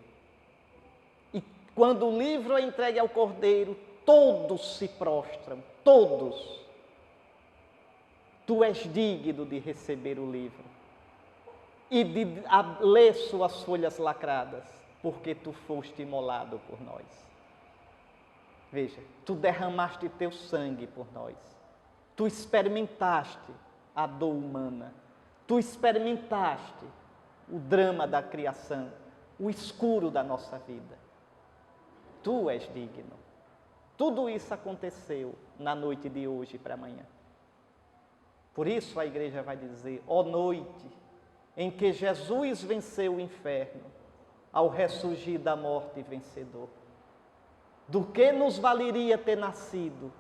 S1: E quando o livro é entregue ao cordeiro, todos se prostram, todos. Tu és digno de receber o livro e de ler suas folhas lacradas, porque tu foste imolado por nós. Veja, tu derramaste teu sangue por nós. Tu experimentaste a dor humana. Tu experimentaste o drama da criação, o escuro da nossa vida. Tu és digno. Tudo isso aconteceu na noite de hoje para amanhã. Por isso a igreja vai dizer, ó noite em que Jesus venceu o inferno, ao ressurgir da morte vencedor. Do que nos valeria ter nascido,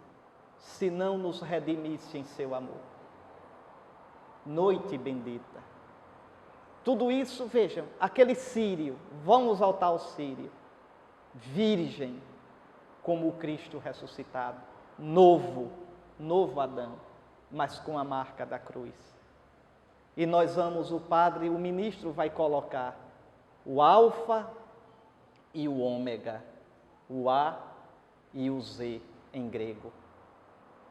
S1: se não nos redimisse em seu amor? Noite bendita. Tudo isso, vejam, aquele sírio, vamos voltar ao sírio, virgem, como o Cristo ressuscitado, novo Adão, mas com a marca da cruz. E nós vamos, o padre, o ministro vai colocar o alfa e o ômega, o A e o Z em grego.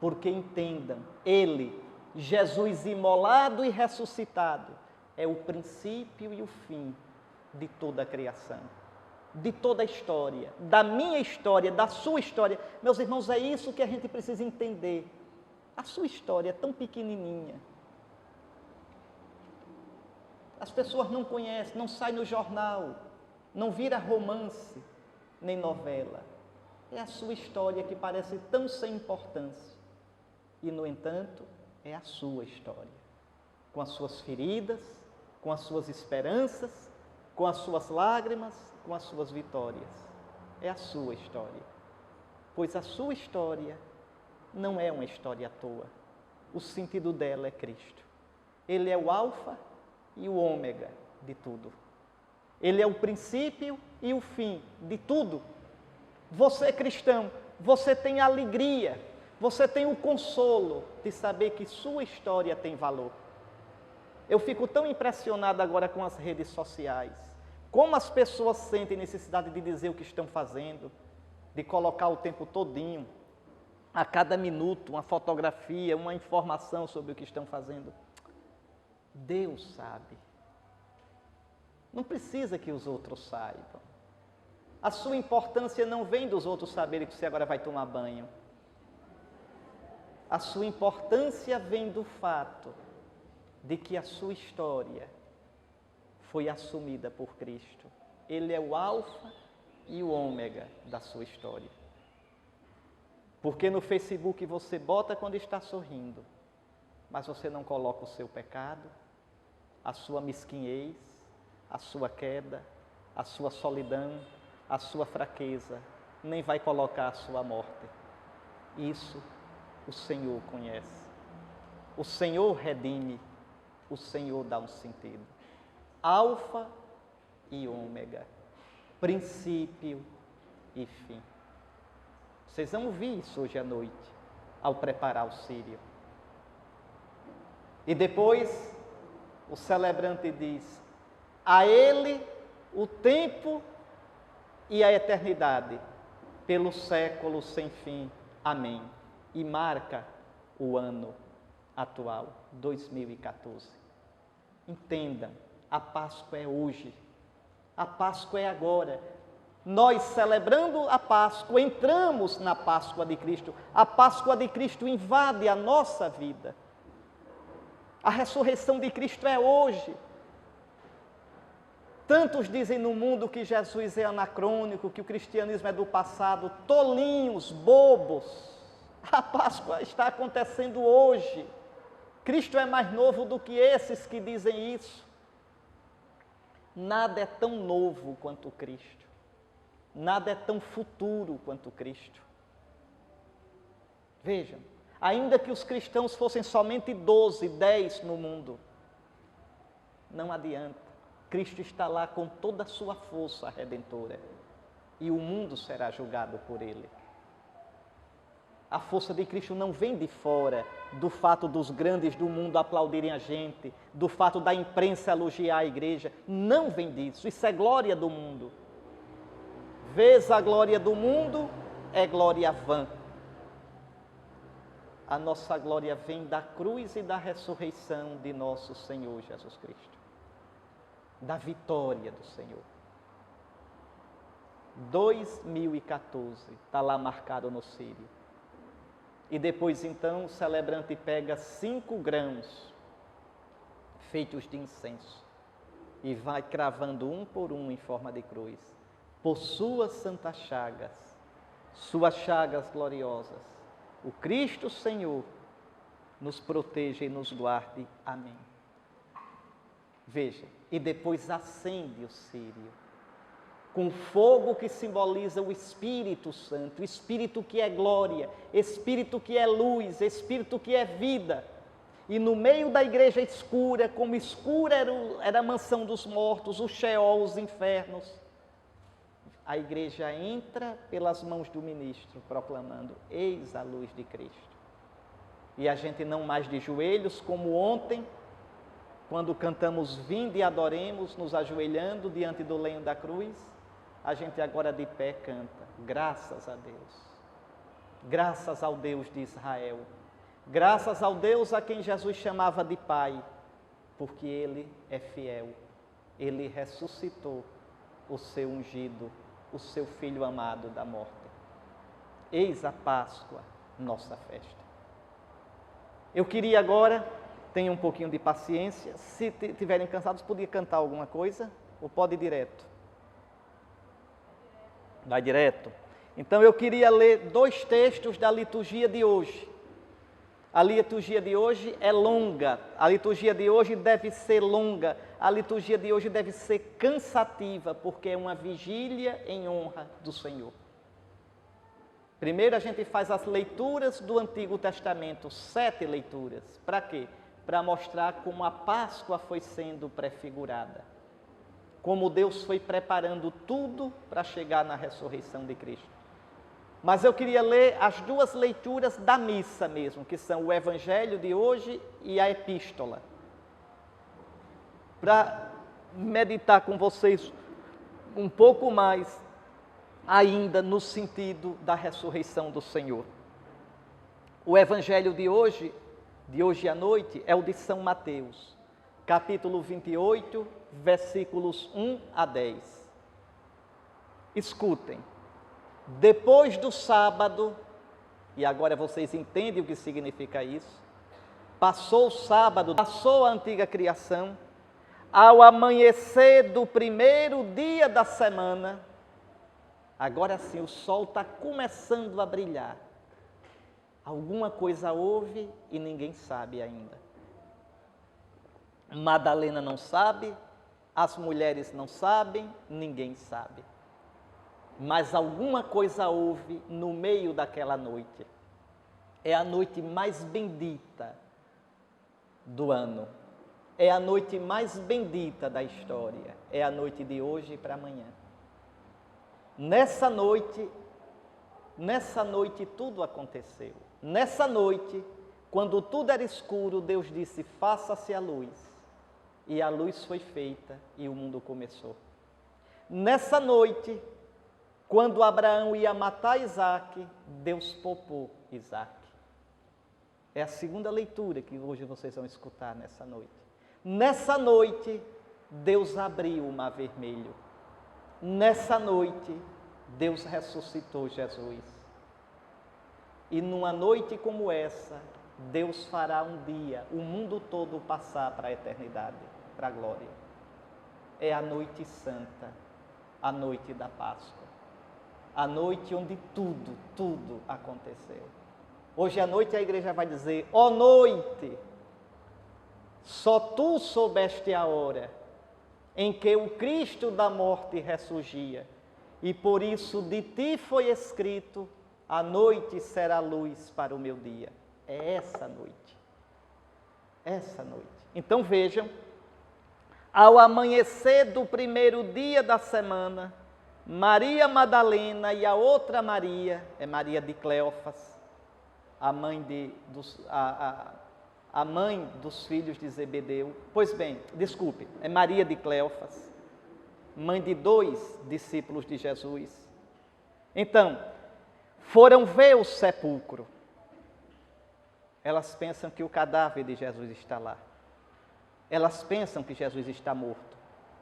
S1: Porque entendam, ele, Jesus imolado e ressuscitado, é o princípio e o fim de toda a criação, de toda a história, da minha história, da sua história. Meus irmãos, é isso que a gente precisa entender. A sua história é tão pequenininha. As pessoas não conhecem, não sai no jornal, não vira romance, nem novela. É a sua história que parece tão sem importância. E, no entanto, é a sua história. Com as suas feridas, com as suas esperanças, com as suas lágrimas, com as suas vitórias. É a sua história. Pois a sua história não é uma história à toa. O sentido dela é Cristo. Ele é o alfa e o ômega de tudo. Ele é o princípio e o fim de tudo. Você, cristão, você tem a alegria, você tem o consolo de saber que sua história tem valor. Eu fico tão impressionado agora com as redes sociais. Como as pessoas sentem necessidade de dizer o que estão fazendo, de colocar o tempo todinho, a cada minuto, uma fotografia, uma informação sobre o que estão fazendo. Deus sabe. Não precisa que os outros saibam. A sua importância não vem dos outros saberem que você agora vai tomar banho. A sua importância vem do fato de que a sua história foi assumida por Cristo. Ele é o alfa e o ômega da sua história. Porque no Facebook você bota quando está sorrindo, mas você não coloca o seu pecado, a sua mesquinhez, a sua queda, a sua solidão, a sua fraqueza, nem vai colocar a sua morte. Isso o Senhor conhece. O Senhor redime, o Senhor dá um sentido. Alfa e ômega, princípio e fim. Vocês vão ouvir isso hoje à noite, ao preparar o círio. E depois, o celebrante diz: a Ele o tempo e a eternidade, pelos séculos sem fim. Amém. E marca o ano atual, 2014. Entendam, a Páscoa é hoje, a Páscoa é agora. Nós, celebrando a Páscoa, entramos na Páscoa de Cristo. A Páscoa de Cristo invade a nossa vida. A ressurreição de Cristo é hoje. Tantos dizem no mundo que Jesus é anacrônico, que o cristianismo é do passado, tolinhos, bobos. A Páscoa está acontecendo hoje. Cristo é mais novo do que esses que dizem isso. Nada é tão novo quanto Cristo. Nada é tão futuro quanto Cristo. Vejam, ainda que os cristãos fossem somente 12, 10 no mundo, não adianta. Cristo está lá com toda a sua força redentora e o mundo será julgado por ele. A força de Cristo não vem de fora, do fato dos grandes do mundo aplaudirem a gente, do fato da imprensa elogiar a igreja. Não vem disso, isso é glória do mundo. Vês a glória do mundo, é glória vã. A nossa glória vem da cruz e da ressurreição de nosso Senhor Jesus Cristo. Da vitória do Senhor. 2014, está lá marcado no círio. E depois então o celebrante pega 5 grãos feitos de incenso e vai cravando um por um em forma de cruz. Por suas santas chagas, suas chagas gloriosas, o Cristo Senhor nos proteja e nos guarde. Amém. Veja, e depois acende o círio, com fogo que simboliza o Espírito Santo, Espírito que é glória, Espírito que é luz, Espírito que é vida. E no meio da igreja escura, como escura era a mansão dos mortos, o Sheol, os infernos, a igreja entra pelas mãos do ministro, proclamando: eis a luz de Cristo. E a gente não mais de joelhos, como ontem, quando cantamos vinde e adoremos, nos ajoelhando diante do lenho da cruz, a gente agora de pé canta: graças a Deus, graças ao Deus de Israel, graças ao Deus a quem Jesus chamava de Pai, porque Ele é fiel, Ele ressuscitou o seu ungido, o seu Filho amado da morte. Eis a Páscoa, nossa festa. Eu queria agora, tenham um pouquinho de paciência, se estiverem cansados, podia cantar alguma coisa, ou pode ir direto? Vai direto? Então eu queria ler 2 textos da liturgia de hoje. A liturgia de hoje é longa, a liturgia de hoje deve ser longa, a liturgia de hoje deve ser cansativa, porque é uma vigília em honra do Senhor. Primeiro a gente faz as leituras do Antigo Testamento, 7 leituras. Para quê? Para mostrar como a Páscoa foi sendo prefigurada. Como Deus foi preparando tudo para chegar na ressurreição de Cristo. Mas eu queria ler as 2 leituras da missa mesmo, que são o Evangelho de hoje e a Epístola. Para meditar com vocês um pouco mais ainda no sentido da ressurreição do Senhor. O Evangelho de hoje à noite, é o de São Mateus, capítulo 28, versículos 1 a 10. Escutem. Depois do sábado, e agora vocês entendem o que significa isso, passou o sábado, passou a antiga criação, ao amanhecer do primeiro dia da semana, agora sim o sol está começando a brilhar. Alguma coisa houve e ninguém sabe ainda. Madalena não sabe, as mulheres não sabem, ninguém sabe. Mas alguma coisa houve no meio daquela noite. É a noite mais bendita do ano. É a noite mais bendita da história. É a noite de hoje para amanhã. Nessa noite tudo aconteceu. Nessa noite, quando tudo era escuro, Deus disse, faça-se a luz. E a luz foi feita e o mundo começou. Nessa noite, quando Abraão ia matar Isaque, Deus poupou Isaque. É a segunda leitura que hoje vocês vão escutar nessa noite. Nessa noite, Deus abriu o mar vermelho. Nessa noite, Deus ressuscitou Jesus. E numa noite como essa, Deus fará um dia, o mundo todo passar para a eternidade, para a glória. É a noite santa, a noite da Páscoa. A noite onde tudo aconteceu. Hoje à noite a igreja vai dizer, ó noite, só tu soubeste a hora em que o Cristo da morte ressurgia, e por isso de ti foi escrito, a noite será luz para o meu dia. É essa noite. Essa noite. Então vejam, ao amanhecer do primeiro dia da semana, Maria Madalena e a outra Maria, é Maria de Cleófas, a mãe dos filhos de Zebedeu. Pois bem, desculpe, é Maria de Cleófas, mãe de 2 discípulos de Jesus. Então, foram ver o sepulcro. Elas pensam que o cadáver de Jesus está lá. Elas pensam que Jesus está morto.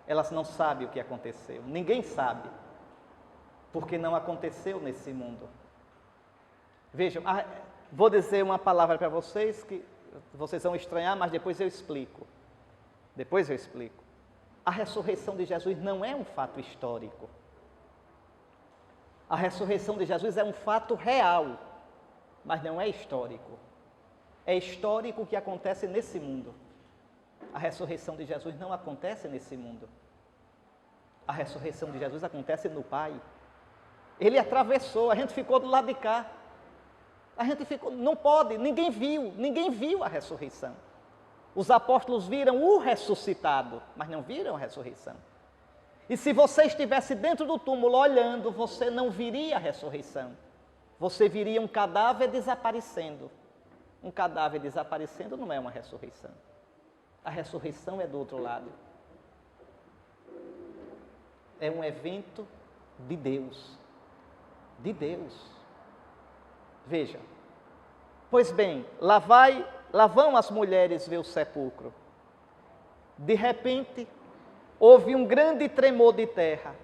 S1: Elas não sabem o que aconteceu. Ninguém sabe, porque não aconteceu nesse mundo. Vejam, vou dizer uma palavra para vocês que vocês vão estranhar, mas depois eu explico. Depois eu explico. A ressurreição de Jesus não é um fato histórico. A ressurreição de Jesus é um fato real, mas não é histórico. É histórico o que acontece nesse mundo. A ressurreição de Jesus não acontece nesse mundo. A ressurreição de Jesus acontece no Pai. Ele atravessou, a gente ficou do lado de cá. A gente ficou, não pode, ninguém viu a ressurreição. Os apóstolos viram o ressuscitado, mas não viram a ressurreição. E se você estivesse dentro do túmulo olhando, você não viria a ressurreição. Você viria um cadáver desaparecendo. Um cadáver desaparecendo não é uma ressurreição. A ressurreição é do outro lado. É um evento de Deus. De Deus. Veja. Pois bem, lá vão as mulheres ver o sepulcro. De repente, houve um grande tremor de terra.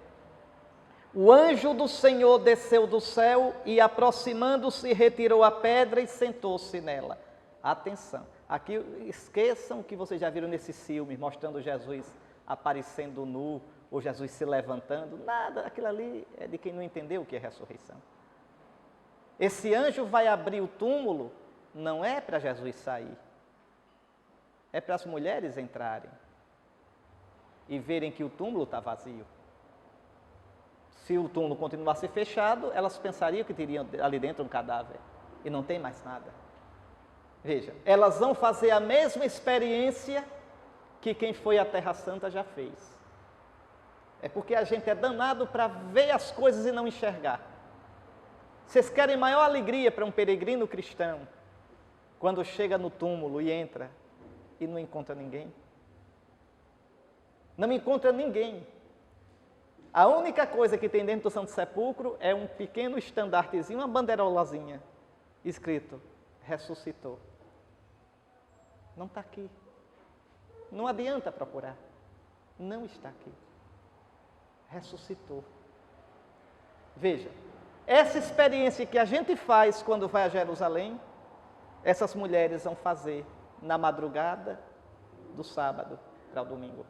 S1: O anjo do Senhor desceu do céu e, aproximando-se, retirou a pedra e sentou-se nela. Atenção, aqui esqueçam que vocês já viram nesses filmes, mostrando Jesus aparecendo nu, ou Jesus se levantando. Nada, aquilo ali é de quem não entendeu o que é ressurreição. Esse anjo vai abrir o túmulo, não é para Jesus sair, é para as mulheres entrarem e verem que o túmulo está vazio. Se o túmulo continuasse fechado, elas pensariam que teriam ali dentro um cadáver e não tem mais nada. Veja, elas vão fazer a mesma experiência que quem foi à Terra Santa já fez. É porque a gente é danado para ver as coisas e não enxergar. Vocês querem maior alegria para um peregrino cristão quando chega no túmulo e entra e não encontra ninguém? Não encontra ninguém. A única coisa que tem dentro do Santo Sepulcro é um pequeno estandartezinho, uma banderolazinha, escrito, ressuscitou. Não está aqui. Não adianta procurar. Não está aqui. Ressuscitou. Veja, essa experiência que a gente faz quando vai a Jerusalém, essas mulheres vão fazer na madrugada do sábado para o domingo.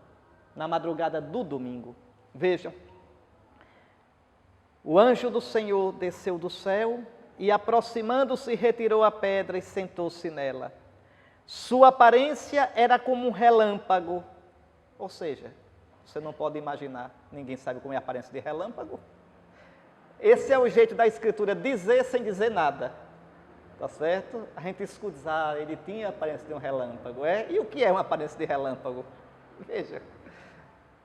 S1: Na madrugada do domingo. Vejam, o anjo do Senhor desceu do céu e, aproximando-se, retirou a pedra e sentou-se nela. Sua aparência era como um relâmpago. Ou seja, você não pode imaginar, ninguém sabe como é a aparência de relâmpago. Esse é o jeito da Escritura dizer sem dizer nada. Tá certo? A gente escuta, ele tinha a aparência de um relâmpago. E o que é uma aparência de relâmpago? Veja.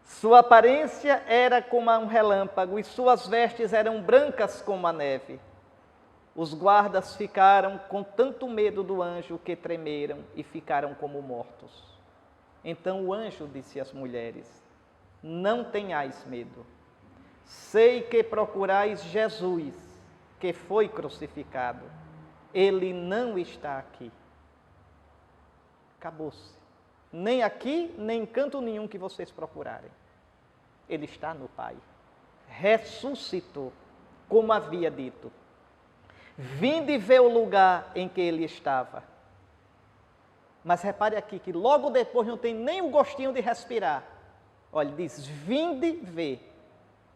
S1: Sua aparência era como um relâmpago e suas vestes eram brancas como a neve. Os guardas ficaram com tanto medo do anjo que tremeram e ficaram como mortos. Então o anjo disse às mulheres: não tenhais medo. Sei que procurais Jesus, que foi crucificado. Ele não está aqui. Acabou-se. Nem aqui, nem em canto nenhum que vocês procurarem. Ele está no Pai. Ressuscitou, como havia dito. Vinde ver o lugar em que ele estava. Mas repare aqui que logo depois não tem nem o gostinho de respirar. Olha, diz, vinde ver.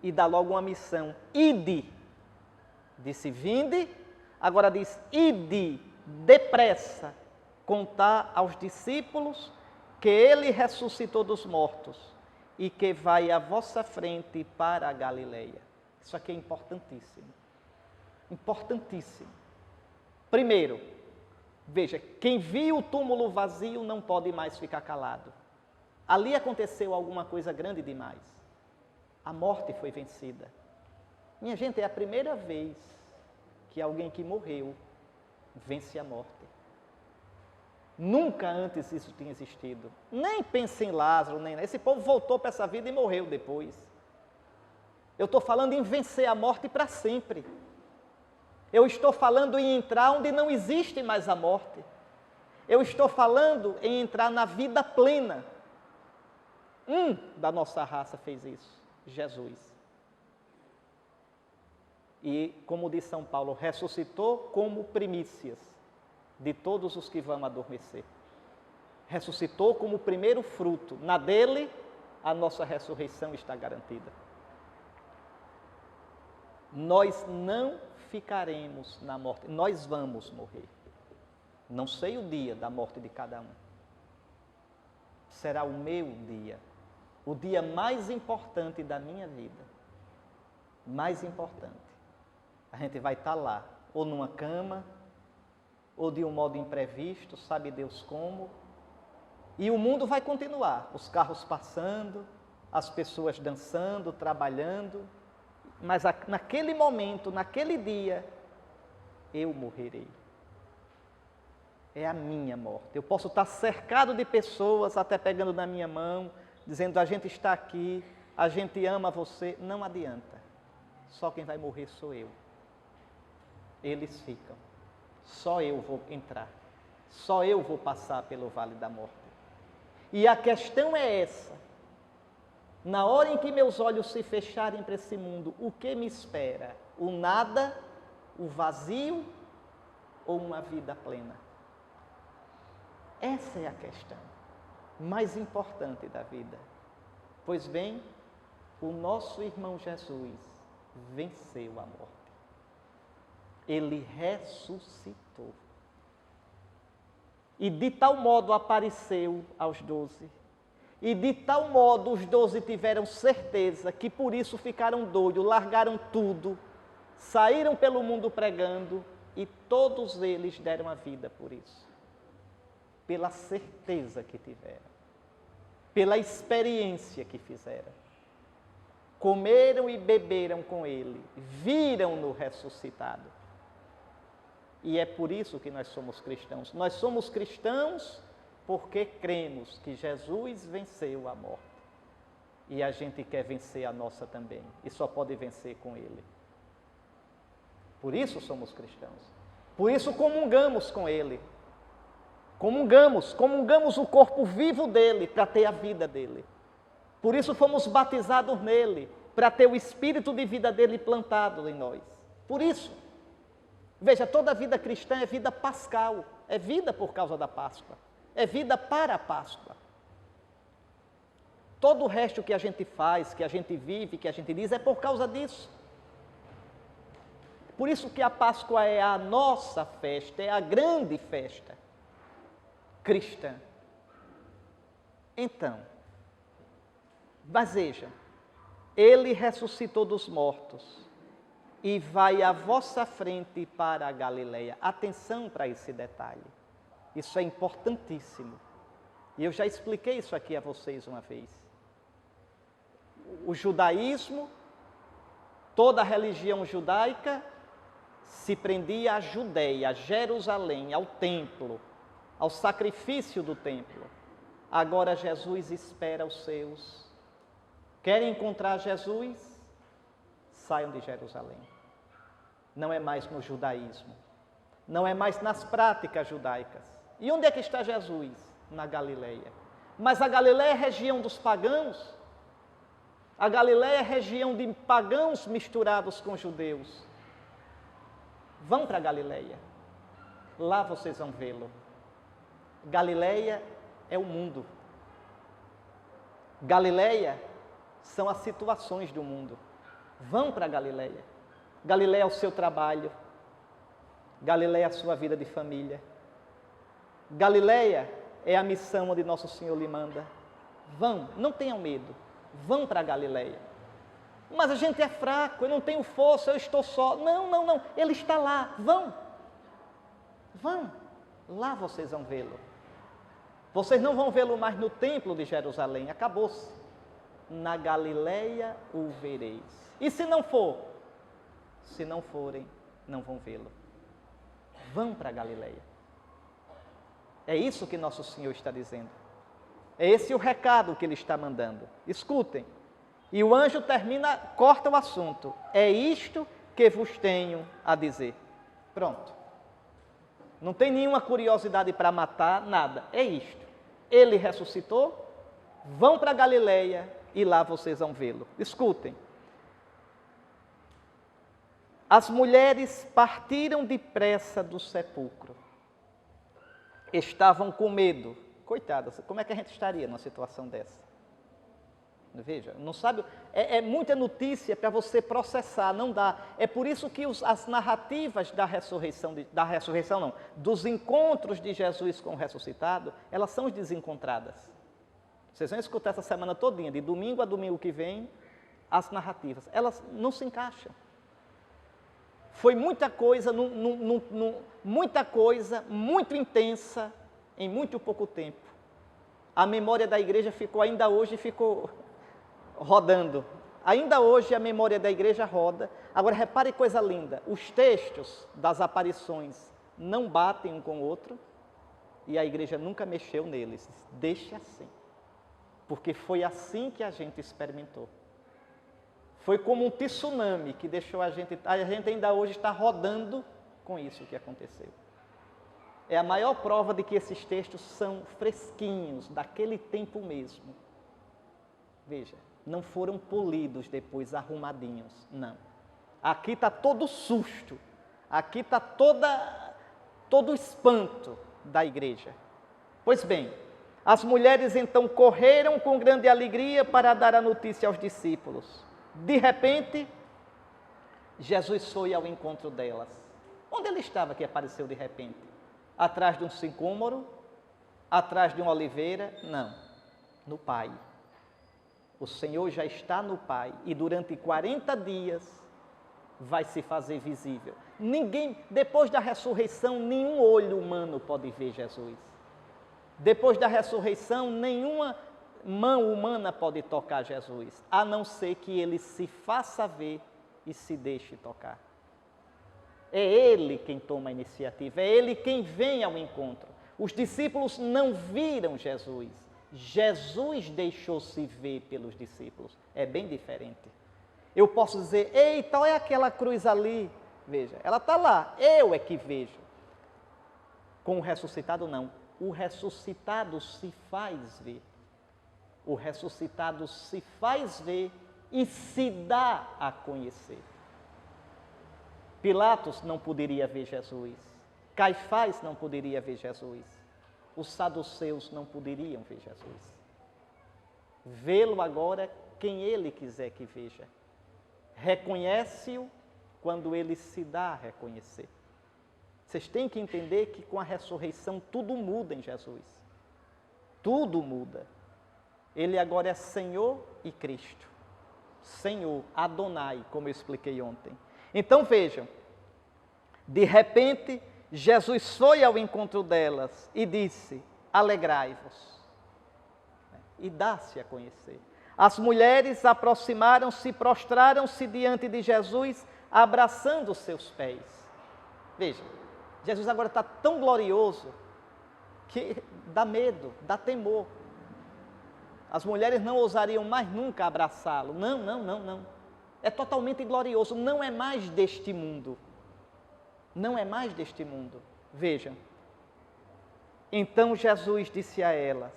S1: E dá logo uma missão, ide. Disse, vinde, agora diz, ide, depressa, contar aos discípulos que ele ressuscitou dos mortos e que vai à vossa frente para a Galileia. Isso aqui é importantíssimo. Importantíssimo. Primeiro, veja, quem viu o túmulo vazio não pode mais ficar calado. Ali aconteceu alguma coisa grande demais. A morte foi vencida. Minha gente, é a primeira vez que alguém que morreu vence a morte. Nunca antes isso tinha existido. Nem pense em Lázaro, nem esse povo voltou para essa vida e morreu depois. Eu estou falando em vencer a morte para sempre. Eu estou falando em entrar onde não existe mais a morte. Eu estou falando em entrar na vida plena. Da nossa raça fez isso, Jesus. E, como diz São Paulo, ressuscitou como primícias de todos os que vão adormecer. Ressuscitou como primeiro fruto. Na dele, a nossa ressurreição está garantida. Nós não ficaremos na morte, nós vamos morrer. Não sei o dia da morte de cada um. Será o meu dia, o dia mais importante da minha vida. Mais importante. A gente vai estar lá, ou numa cama, ou de um modo imprevisto, sabe Deus como. E o mundo vai continuar, os carros passando, as pessoas dançando, trabalhando. Mas naquele momento, naquele dia, eu morrerei. É a minha morte. Eu posso estar cercado de pessoas, até pegando na minha mão, dizendo, a gente está aqui, a gente ama você. Não adianta. Só quem vai morrer sou eu. Eles ficam. Só eu vou entrar. Só eu vou passar pelo vale da morte. E a questão é essa. Na hora em que meus olhos se fecharem para esse mundo, o que me espera? O nada, o vazio ou uma vida plena? Essa é a questão mais importante da vida. Pois bem, o nosso irmão Jesus venceu a morte. Ele ressuscitou. E de tal modo apareceu aos 12. E de tal modo os 12 tiveram certeza que por isso ficaram doidos, largaram tudo, saíram pelo mundo pregando e todos eles deram a vida por isso. Pela certeza que tiveram, pela experiência que fizeram. Comeram e beberam com ele, viram-no ressuscitado. E é por isso que nós somos cristãos. Nós somos cristãos porque cremos que Jesus venceu a morte. E a gente quer vencer a nossa também. E só pode vencer com ele. Por isso somos cristãos. Por isso comungamos com ele. Comungamos o corpo vivo dele para ter a vida dele. Por isso fomos batizados nele, para ter o espírito de vida dele plantado em nós. Por isso. Veja, toda vida cristã é vida pascal, é vida por causa da Páscoa, é vida para a Páscoa. Todo o resto que a gente faz, que a gente vive, que a gente diz, é por causa disso. Por isso que a Páscoa é a nossa festa, é a grande festa. cristã. Então, mas veja, ele ressuscitou dos mortos e vai à vossa frente para a Galileia. Atenção para esse detalhe. Isso é importantíssimo. E eu já expliquei isso aqui a vocês uma vez. O judaísmo, toda a religião judaica se prendia à Judeia, a Jerusalém, ao templo, ao sacrifício do templo. Agora Jesus espera os seus. Querem encontrar Jesus? Saiam de Jerusalém. Não é mais no judaísmo. Não é mais nas práticas judaicas. E onde é que está Jesus? Na Galileia. Mas a Galileia é região dos pagãos. A Galileia é região de pagãos misturados com judeus. Vão para a Galileia. Lá vocês vão vê-lo. Galileia é o mundo. Galileia são as situações do mundo. Vão para a Galileia. Galileia é o seu trabalho. Galileia é a sua vida de família. Galileia é a missão onde Nosso Senhor lhe manda. Vão, não tenham medo. Vão para a Galileia. Mas a gente é fraco, eu não tenho força, eu estou só. Não. Ele está lá. Vão. Vão. Lá vocês vão vê-lo. Vocês não vão vê-lo mais no templo de Jerusalém. Acabou-se. Na Galileia o vereis. E se não for? Se não forem, não vão vê-lo. Vão para a Galileia. É isso que Nosso Senhor está dizendo. É esse o recado que Ele está mandando. Escutem. E o anjo termina, corta o assunto. É isto que vos tenho a dizer. Pronto. Não tem nenhuma curiosidade para matar, nada. É isto. Ele ressuscitou, vão para a Galileia e lá vocês vão vê-lo. Escutem. As mulheres partiram depressa do sepulcro. Estavam com medo. Coitadas, como é que a gente estaria numa situação dessa? Veja, não sabe, é muita notícia para você processar, não dá. É por isso que as narrativas dos encontros de Jesus com o ressuscitado, elas são desencontradas. Vocês vão escutar essa semana todinha, de domingo a domingo que vem, as narrativas. Elas não se encaixam. Foi muita coisa, muito intensa, em muito pouco tempo. A memória da igreja ainda hoje ficou rodando. Ainda hoje a memória da igreja roda. Agora repare coisa linda, os textos das aparições não batem um com o outro e a igreja nunca mexeu neles. Deixe assim, porque foi assim que a gente experimentou. Foi como um tsunami que deixou a gente ainda hoje está rodando com isso que aconteceu. É a maior prova de que esses textos são fresquinhos, daquele tempo mesmo. Veja, não foram polidos depois, arrumadinhos, não. Aqui está todo o susto, aqui está todo o espanto da igreja. Pois bem, as mulheres então correram com grande alegria para dar a notícia aos discípulos. De repente, Jesus foi ao encontro delas. Onde ele estava que apareceu de repente? Atrás de um sicômoro? Atrás de uma oliveira? Não, no Pai. O Senhor já está no Pai e durante 40 dias vai se fazer visível. Ninguém, depois da ressurreição, nenhum olho humano pode ver Jesus. Depois da ressurreição, nenhuma mão humana pode tocar Jesus, a não ser que ele se faça ver e se deixe tocar. É ele quem toma a iniciativa, é ele quem vem ao encontro. Os discípulos não viram Jesus, Jesus deixou-se ver pelos discípulos. É bem diferente. Eu posso dizer, eita, olha aquela cruz ali. Veja, ela está lá, eu é que vejo. Com o ressuscitado, não. O ressuscitado se faz ver. O ressuscitado se faz ver e se dá a conhecer. Pilatos não poderia ver Jesus. Caifás não poderia ver Jesus. Os saduceus não poderiam ver Jesus. Vê-lo agora quem ele quiser que veja. Reconhece-o quando ele se dá a reconhecer. Vocês têm que entender que com a ressurreição tudo muda em Jesus. Tudo muda. Ele agora é Senhor e Cristo. Senhor, Adonai, como eu expliquei ontem. Então vejam, de repente, Jesus foi ao encontro delas e disse: alegrai-vos. E dá-se a conhecer. As mulheres aproximaram-se e prostraram-se diante de Jesus, abraçando os seus pés. Veja, Jesus agora está tão glorioso que dá medo, dá temor. As mulheres não ousariam mais nunca abraçá-lo. Não, não, não, não. É totalmente glorioso, não é mais deste mundo. Não é mais deste mundo. Vejam. Então Jesus disse a elas,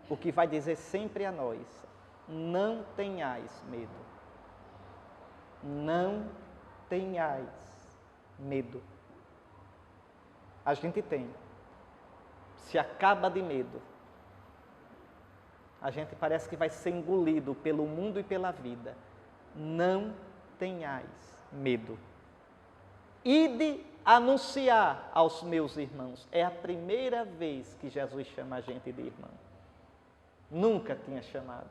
S1: o que vai dizer sempre a nós: não tenhais medo. Não tenhais medo. A gente tem. Se acaba de medo. A gente parece que vai ser engolido pelo mundo e pela vida. Não tenhais medo. Ide anunciar aos meus irmãos. É a primeira vez que Jesus chama a gente de irmão. Nunca tinha chamado.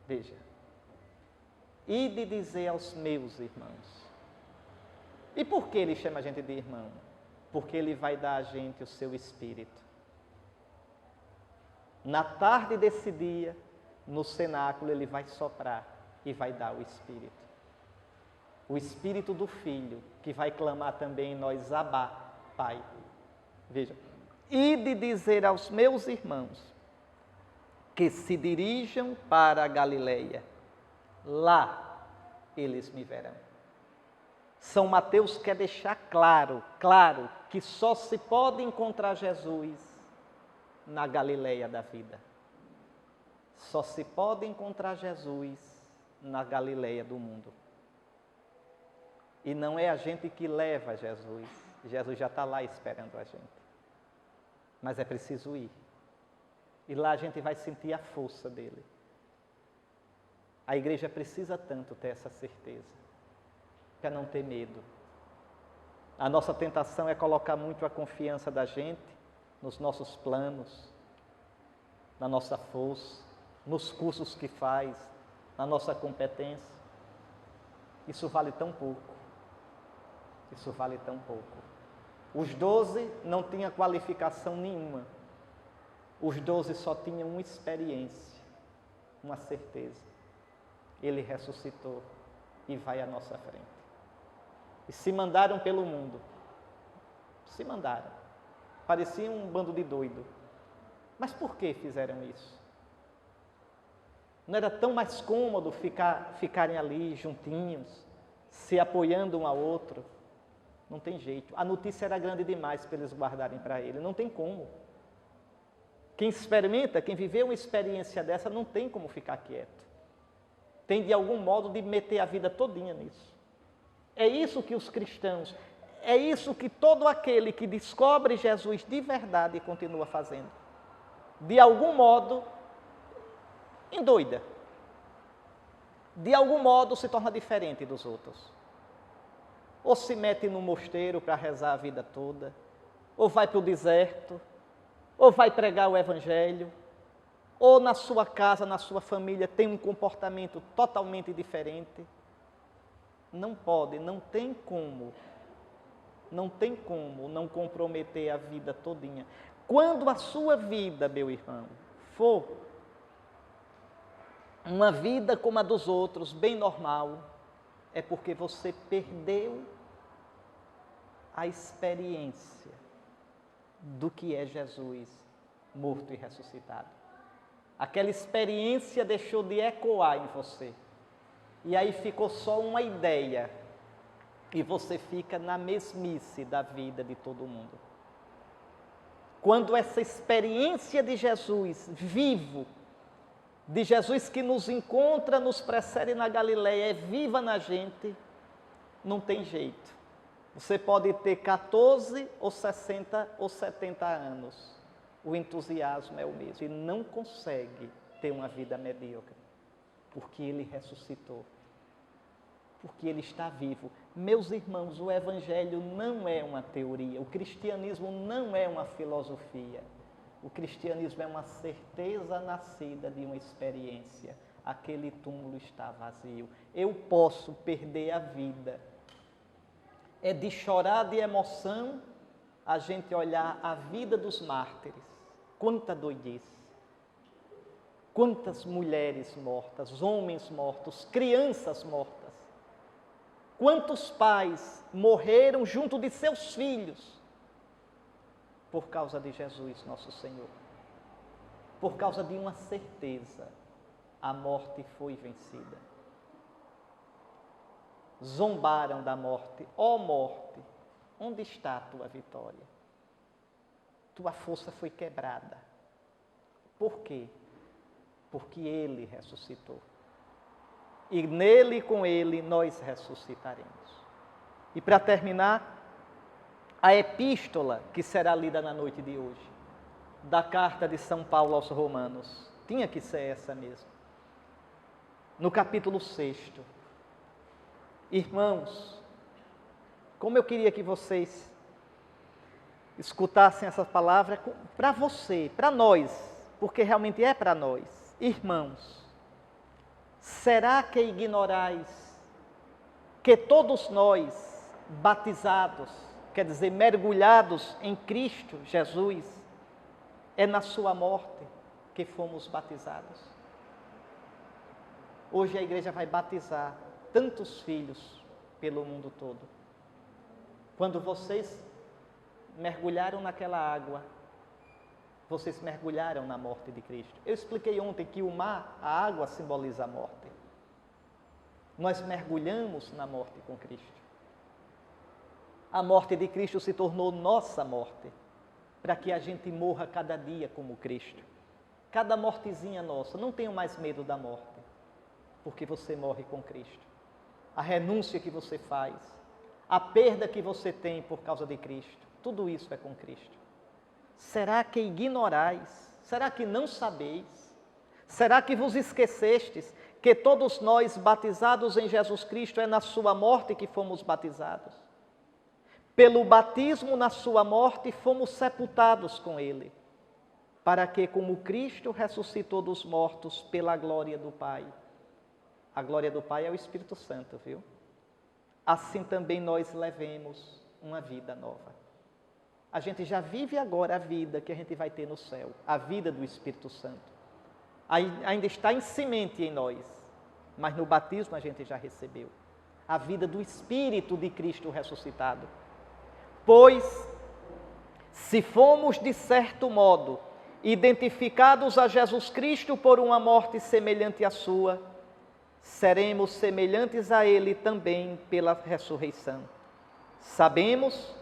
S1: Veja. Ide dizer aos meus irmãos. E por que ele chama a gente de irmão? Porque ele vai dar a gente o seu Espírito. Na tarde desse dia, no cenáculo, ele vai soprar e vai dar o Espírito. O Espírito do Filho, que vai clamar também em nós, Abá, Pai. Veja, ide dizer aos meus irmãos que se dirijam para a Galileia. Lá eles me verão. São Mateus quer deixar claro, que só se pode encontrar Jesus na Galileia da vida. Só se pode encontrar Jesus na Galileia do mundo. E não é a gente que leva Jesus. Jesus já está lá esperando a gente. Mas é preciso ir. E lá a gente vai sentir a força dele. A igreja precisa tanto ter essa certeza, para não ter medo. A nossa tentação é colocar muito a confiança da gente nos nossos planos, na nossa força, nos cursos que faz, na nossa competência. Isso vale tão pouco. Isso vale tão pouco. Os 12 não tinham qualificação nenhuma. Os 12 só tinham uma experiência, uma certeza. Ele ressuscitou e vai à nossa frente. E se mandaram pelo mundo. Se mandaram. Pareciam um bando de doido. Mas por que fizeram isso? Não era tão mais cômodo ficarem ali juntinhos, se apoiando um ao outro? Não tem jeito. A notícia era grande demais para eles guardarem para ele. Não tem como. Quem experimenta, quem viveu uma experiência dessa, não tem como ficar quieto. Tem de algum modo de meter a vida todinha nisso. É isso que os cristãos, é isso que todo aquele que descobre Jesus de verdade continua fazendo. De algum modo, endoida. De algum modo se torna diferente dos outros. Ou se mete no mosteiro para rezar a vida toda, ou vai para o deserto, ou vai pregar o evangelho, ou na sua casa, na sua família, tem um comportamento totalmente diferente. Não pode, não tem como não comprometer a vida todinha. Quando a sua vida, meu irmão, for uma vida como a dos outros, bem normal, é porque você perdeu a experiência do que é Jesus morto e ressuscitado. Aquela experiência deixou de ecoar em você. E aí ficou só uma ideia. E você fica na mesmice da vida de todo mundo. Quando essa experiência de Jesus vivo, de Jesus que nos encontra, nos precede na Galileia, é viva na gente, não tem jeito. Você pode ter 14 ou 60 ou 70 anos. O entusiasmo é o mesmo. E não consegue ter uma vida medíocre. Porque ele ressuscitou. Porque ele está vivo. Meus irmãos, o Evangelho não é uma teoria, o cristianismo não é uma filosofia. O cristianismo é uma certeza nascida de uma experiência. Aquele túmulo está vazio. Eu posso perder a vida. É de chorar de emoção a gente olhar a vida dos mártires. Quanta doidice. Quantas mulheres mortas, homens mortos, crianças mortas. Quantos pais morreram junto de seus filhos por causa de Jesus, nosso Senhor. Por causa de uma certeza, a morte foi vencida. Zombaram da morte. Ó morte, onde está a tua vitória? Tua força foi quebrada. Por quê? Porque Ele ressuscitou. E nele e com Ele nós ressuscitaremos. E para terminar, a epístola que será lida na noite de hoje, da carta de São Paulo aos Romanos, tinha que ser essa mesmo. No capítulo 6. Irmãos, como eu queria que vocês escutassem essa palavra para você, para nós, porque realmente é para nós. Irmãos, será que ignorais que todos nós, batizados, quer dizer, mergulhados em Cristo Jesus, é na sua morte que fomos batizados? Hoje a igreja vai batizar tantos filhos pelo mundo todo. Quando vocês mergulharam naquela água, vocês mergulharam na morte de Cristo. Eu expliquei ontem que o mar, a água, simboliza a morte. Nós mergulhamos na morte com Cristo. A morte de Cristo se tornou nossa morte, para que a gente morra cada dia como Cristo. Cada mortezinha nossa, não tenham mais medo da morte, porque você morre com Cristo. A renúncia que você faz, a perda que você tem por causa de Cristo, tudo isso é com Cristo. Será que ignorais? Será que não sabeis? Será que vos esquecestes que todos nós batizados em Jesus Cristo é na sua morte que fomos batizados? Pelo batismo na sua morte fomos sepultados com Ele, para que, como Cristo ressuscitou dos mortos pela glória do Pai, a glória do Pai é o Espírito Santo, viu? Assim também nós levemos uma vida nova. A gente já vive agora a vida que a gente vai ter no céu, a vida do Espírito Santo. Ainda está em semente em nós, mas no batismo a gente já recebeu a vida do Espírito de Cristo ressuscitado. Pois, se fomos de certo modo identificados a Jesus Cristo por uma morte semelhante à sua, seremos semelhantes a Ele também pela ressurreição. Sabemos,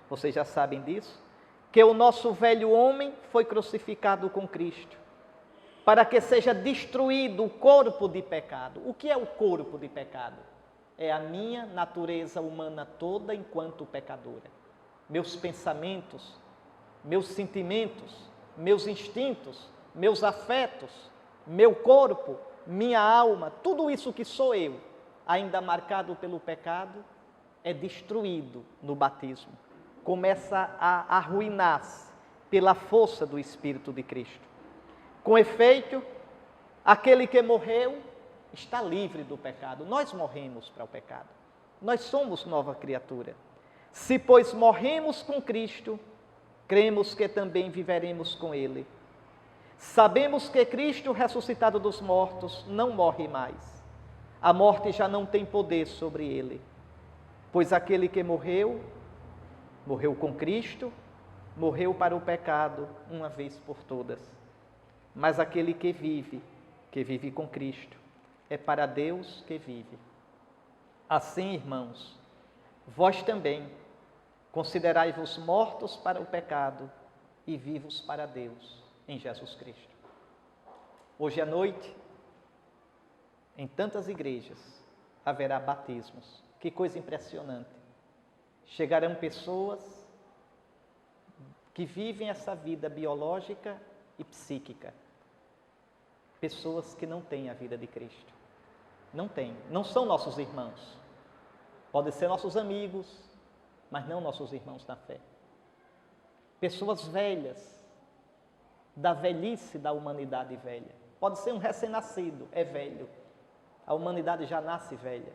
S1: vocês já sabem disso, que o nosso velho homem foi crucificado com Cristo, para que seja destruído o corpo de pecado. O que é o corpo de pecado? É a minha natureza humana toda enquanto pecadora. Meus pensamentos, meus sentimentos, meus instintos, meus afetos, meu corpo, minha alma, tudo isso que sou eu, ainda marcado pelo pecado, é destruído no batismo. Começa a arruinar-se pela força do Espírito de Cristo. Com efeito, aquele que morreu está livre do pecado. Nós morremos para o pecado. Nós somos nova criatura. Se, pois, morremos com Cristo, cremos que também viveremos com Ele. Sabemos que Cristo, ressuscitado dos mortos, não morre mais. A morte já não tem poder sobre Ele, pois aquele que morreu, morreu com Cristo, morreu para o pecado uma vez por todas. Mas aquele que vive com Cristo, é para Deus que vive. Assim, irmãos, vós também considerai-vos mortos para o pecado e vivos para Deus em Jesus Cristo. Hoje à noite, em tantas igrejas, haverá batismos. Que coisa impressionante. Chegarão pessoas que vivem essa vida biológica e psíquica. Pessoas que não têm a vida de Cristo. Não têm, não são nossos irmãos. Podem ser nossos amigos, mas não nossos irmãos na fé. Pessoas velhas, da velhice da humanidade velha. Pode ser um recém-nascido, é velho. A humanidade já nasce velha.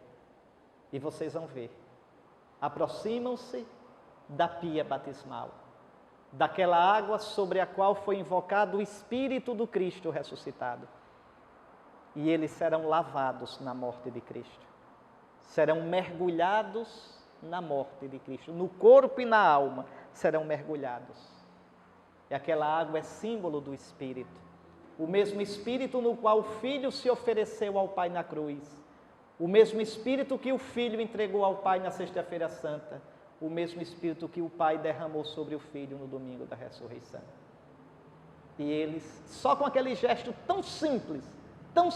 S1: E vocês vão ver. Aproximam-se da pia batismal, daquela água sobre a qual foi invocado o Espírito do Cristo ressuscitado. E eles serão lavados na morte de Cristo. Serão mergulhados na morte de Cristo. No corpo e na alma serão mergulhados. E aquela água é símbolo do Espírito. O mesmo Espírito no qual o Filho se ofereceu ao Pai na cruz. O mesmo Espírito que o Filho entregou ao Pai na Sexta-feira Santa. O mesmo Espírito que o Pai derramou sobre o Filho no domingo da ressurreição. E eles, só com aquele gesto tão simples, tão